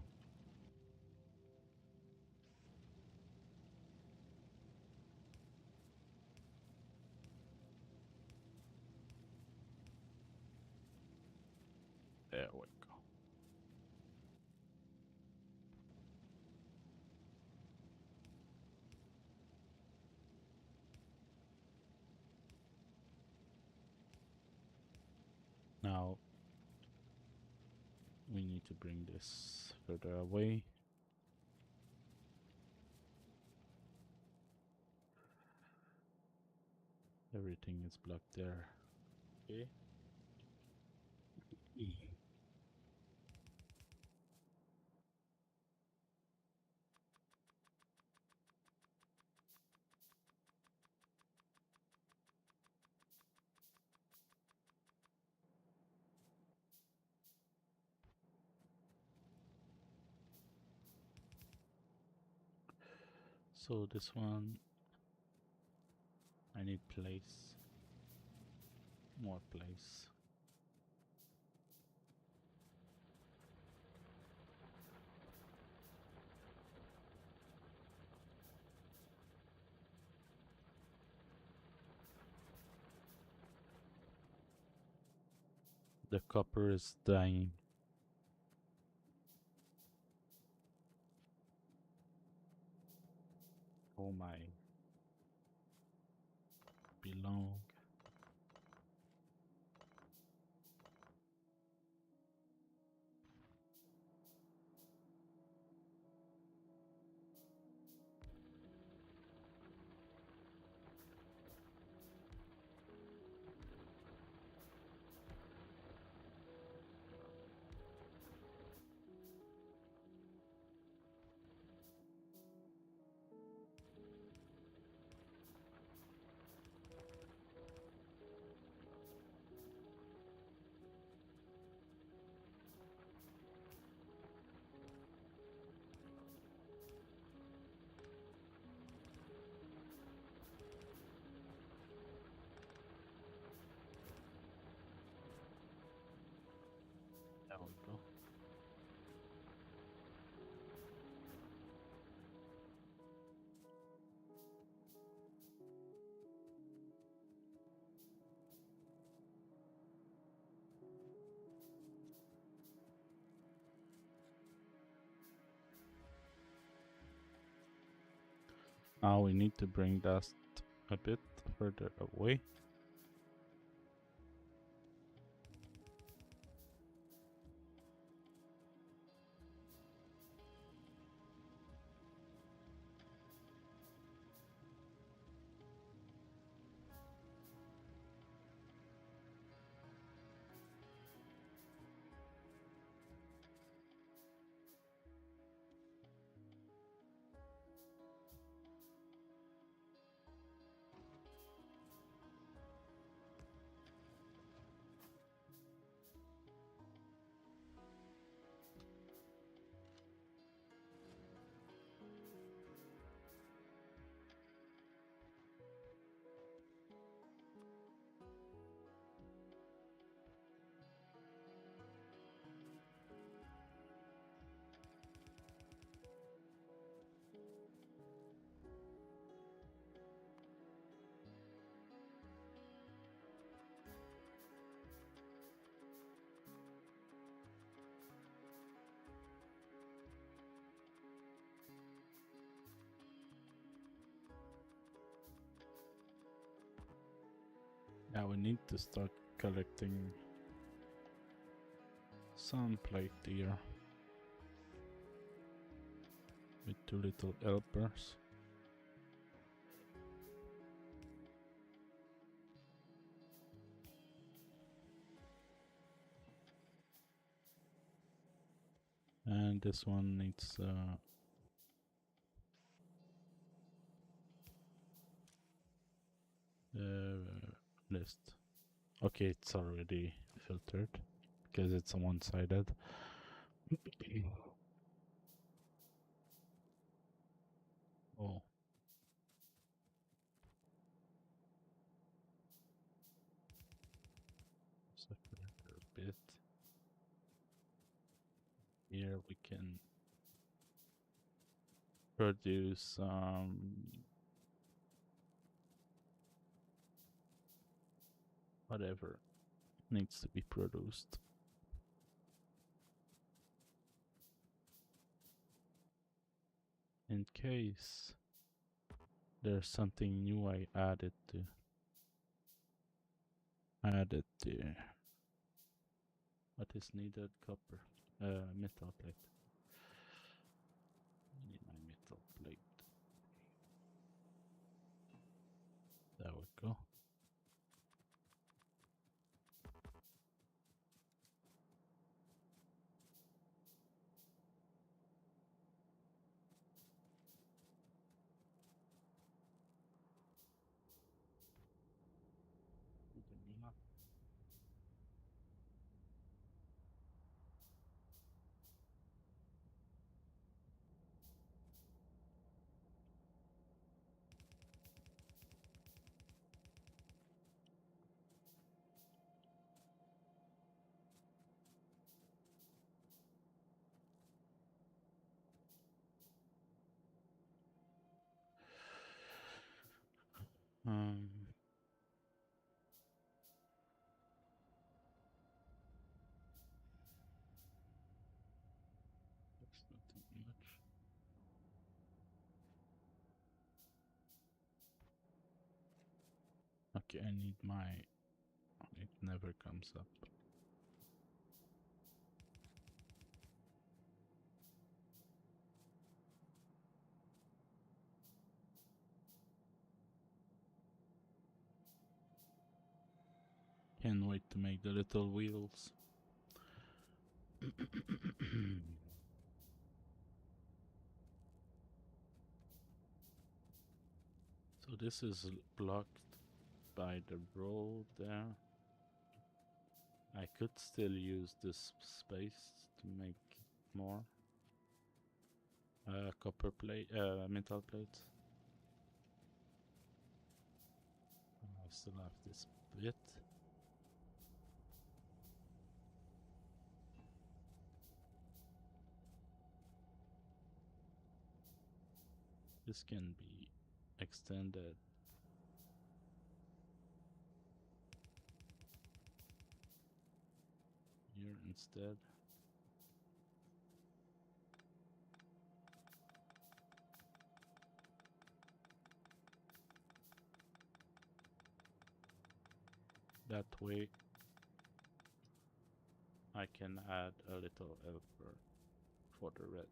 Speaker 2: Now we need to bring this further away. Everything is blocked there. Okay. So this one, I need place, more place. The copper is dying. Oh my. Belong. There we go. Now we need to bring dust a bit further away. Now we need to start collecting some plate here with two little helpers. And this one needs list. Okay, it's already filtered because it's one-sided. Oh. Separate a bit. Here we can produce whatever needs to be produced. In case there's something new I added to. Add it there. What is needed? Copper. Metal plate. I need my metal plate. There we go. That's not too much. Okay, I need my... It never comes up. Can't wait to make the little wheels. So this is blocked by the road there. I could still use this space to make more copper plate, metal plates. I still have this bit. This can be extended. Here instead. That way I can add a little helper for the red.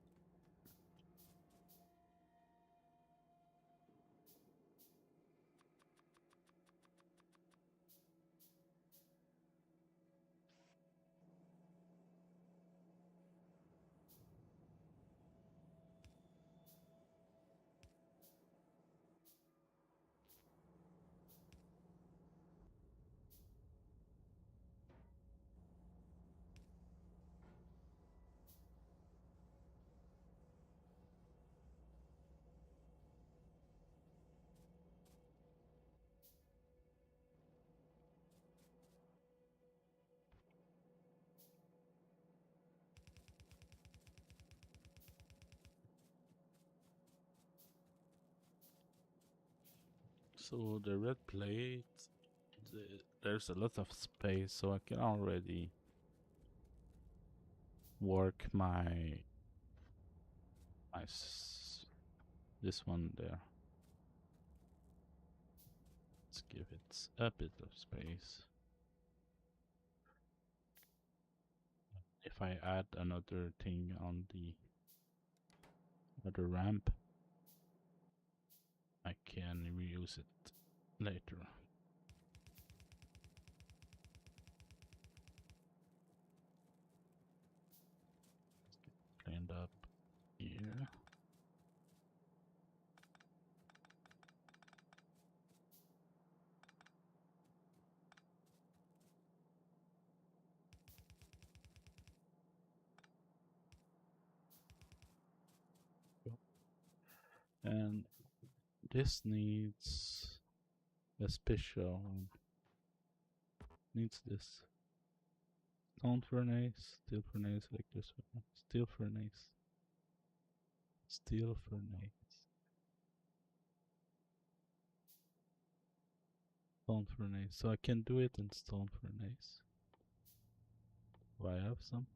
Speaker 2: So the red plate, there's a lot of space, so I can already work this one there. Let's give it a bit of space. If I add another thing on the other ramp, I can reuse it later. Let's get cleaned up here. And this needs a special, needs this. Stone furnace, steel furnace, electric furnace, steel furnace, steel furnace, stone furnace. So I can do it in stone furnace. Do I have some?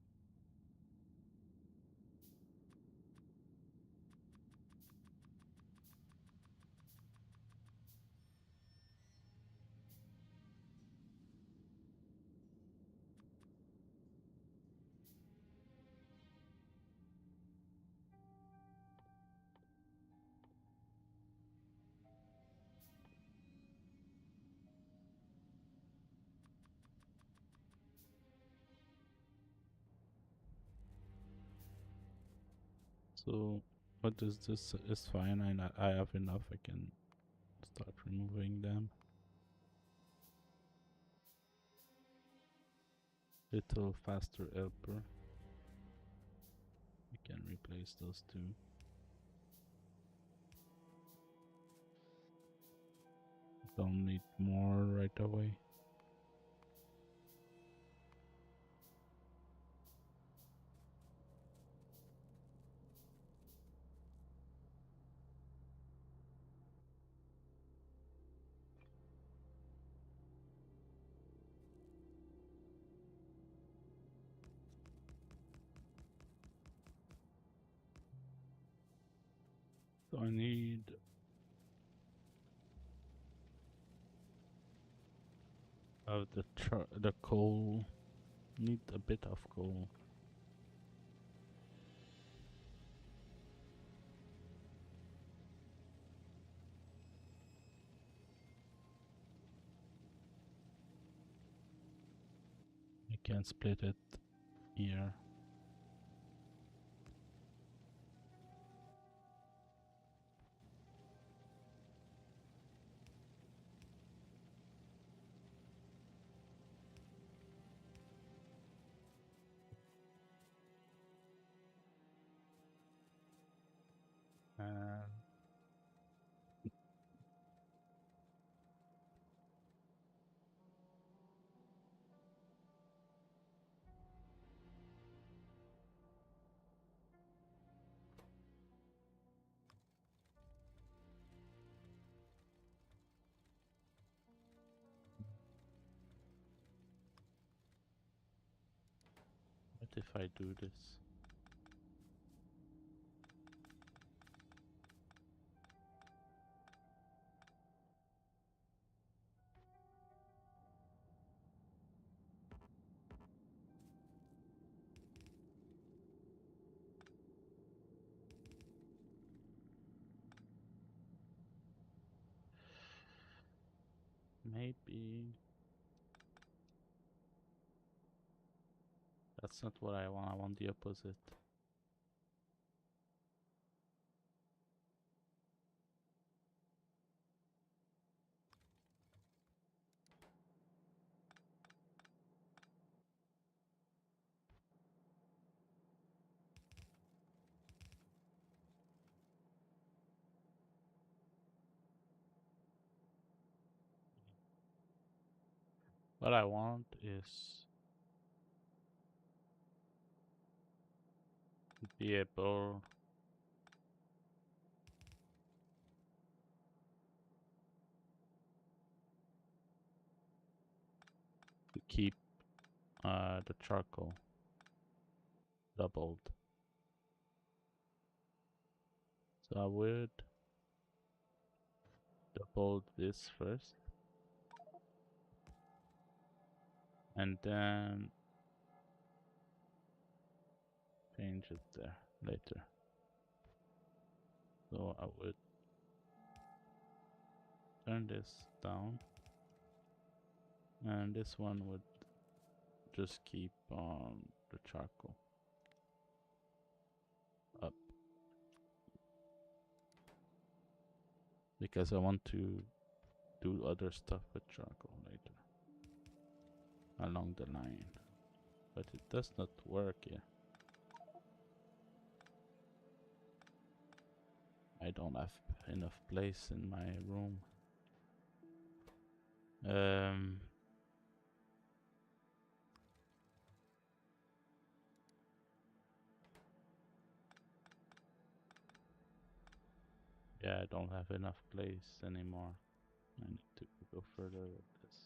Speaker 2: So, what is this? Is fine. I have enough. I can start removing them. Little faster helper. We can replace those two. Don't need more right away. So I need of the coal. Need a bit of coal. You can split it here. And what if I do this? Maybe that's not what I want. I want the opposite. What I want is to be able to keep the charcoal doubled. So I would double this first and then change it there later. So I would turn this down and this one would just keep the charcoal up because I want to do other stuff with charcoal later along the line, but it does not work here. I don't have enough place in my room. Yeah, I don't have enough place anymore. I need to go further with this.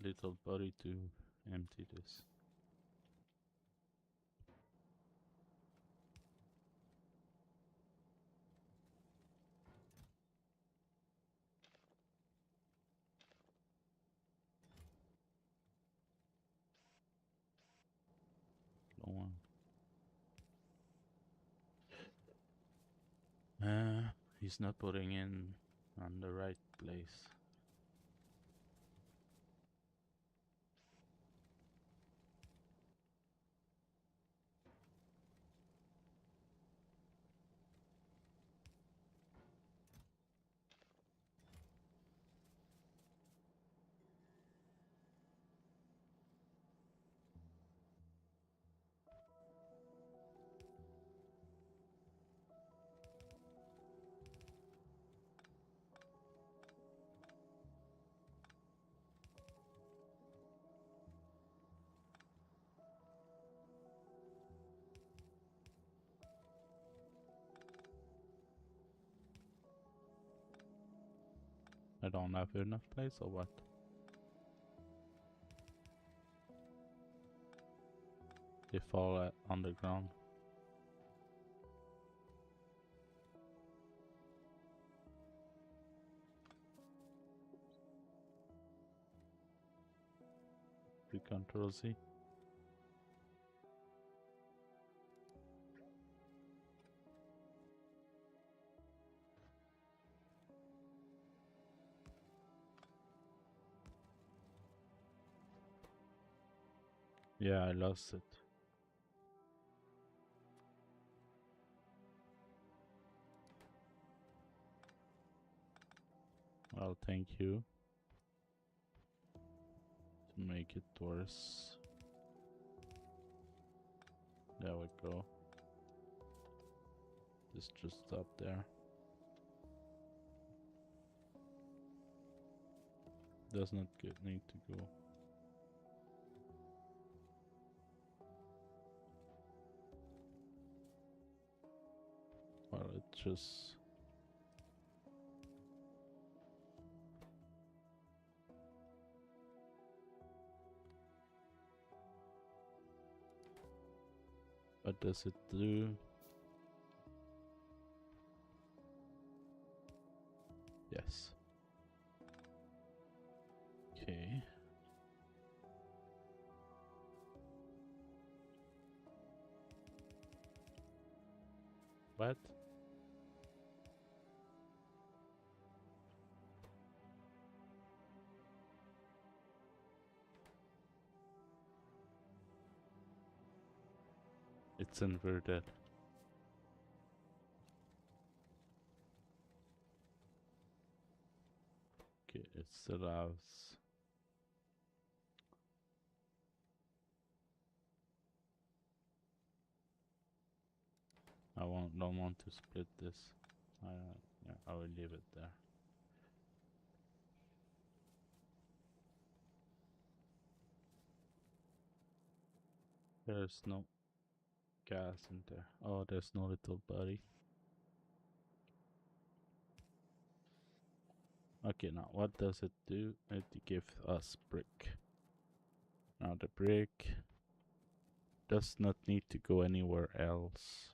Speaker 2: little body to empty this. Go on. He's not putting in on the right place. I don't have enough place or what? They fall on the ground. Control Z. Yeah, I lost it. Well, thank you. To make it worse. There we go. This just stop there. Does not need to go. Well, it just... What does it do? Yes. Okay. What? It's inverted. Okay, it still allows. Don't want to split this. Yeah, I will leave it there. There's no gas in there. Oh, there's no little buddy. Okay, now what does it do? It gives us brick. Now the brick does not need to go anywhere else.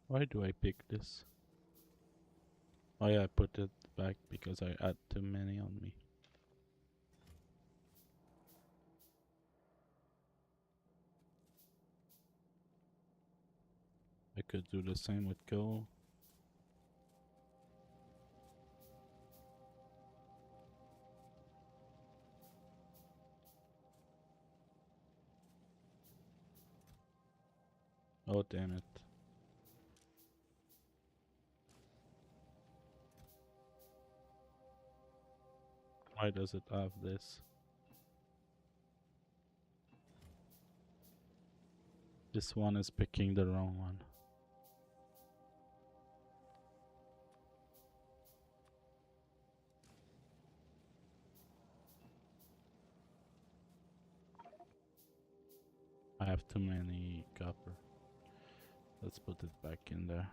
Speaker 2: Why do I pick this? Oh yeah, I put it back because I had too many on me. I could do the same with coal. Oh damn it. Why does it have this? This one is picking the wrong one. I have too many copper. Let's put it back in there.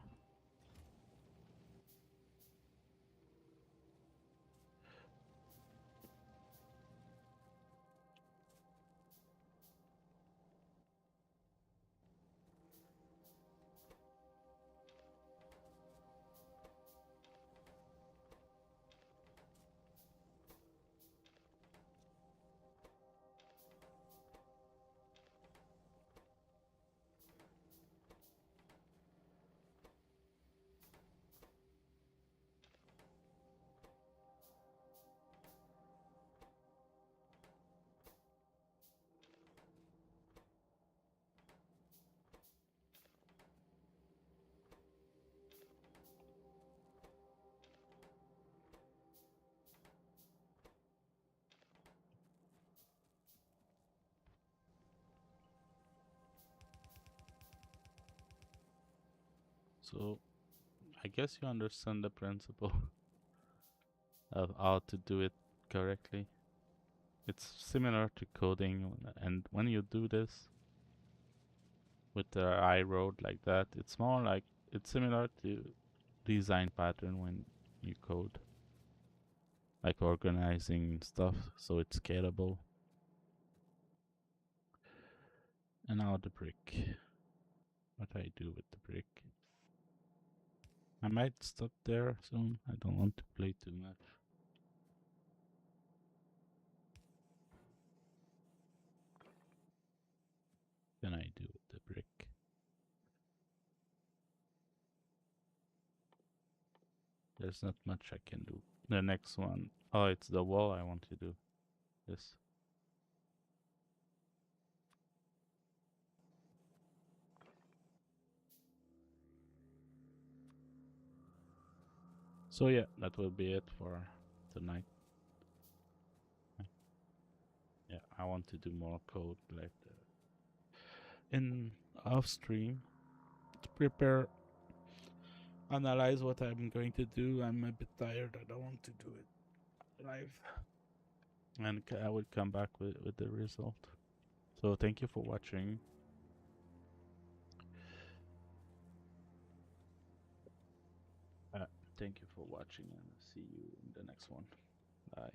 Speaker 2: So, I guess you understand the principle of how to do it correctly. It's similar to coding, and when you do this with the I road like that, it's more like, it's similar to design pattern when you code. Like organizing stuff so it's scalable. And now the brick. What I do with the brick. I might stop there soon. I don't want to play too much. Then I do with the brick. There's not much I can do. The next one, oh, it's the wall I want to do. This. So yeah, that will be it for tonight. Yeah, I want to do more code like in off stream to prepare, analyze what I'm going to do. I'm a bit tired. I don't want to do it live. And I will come back with the result. So thank you for watching. Thank you for watching, and see you in the next one. Bye.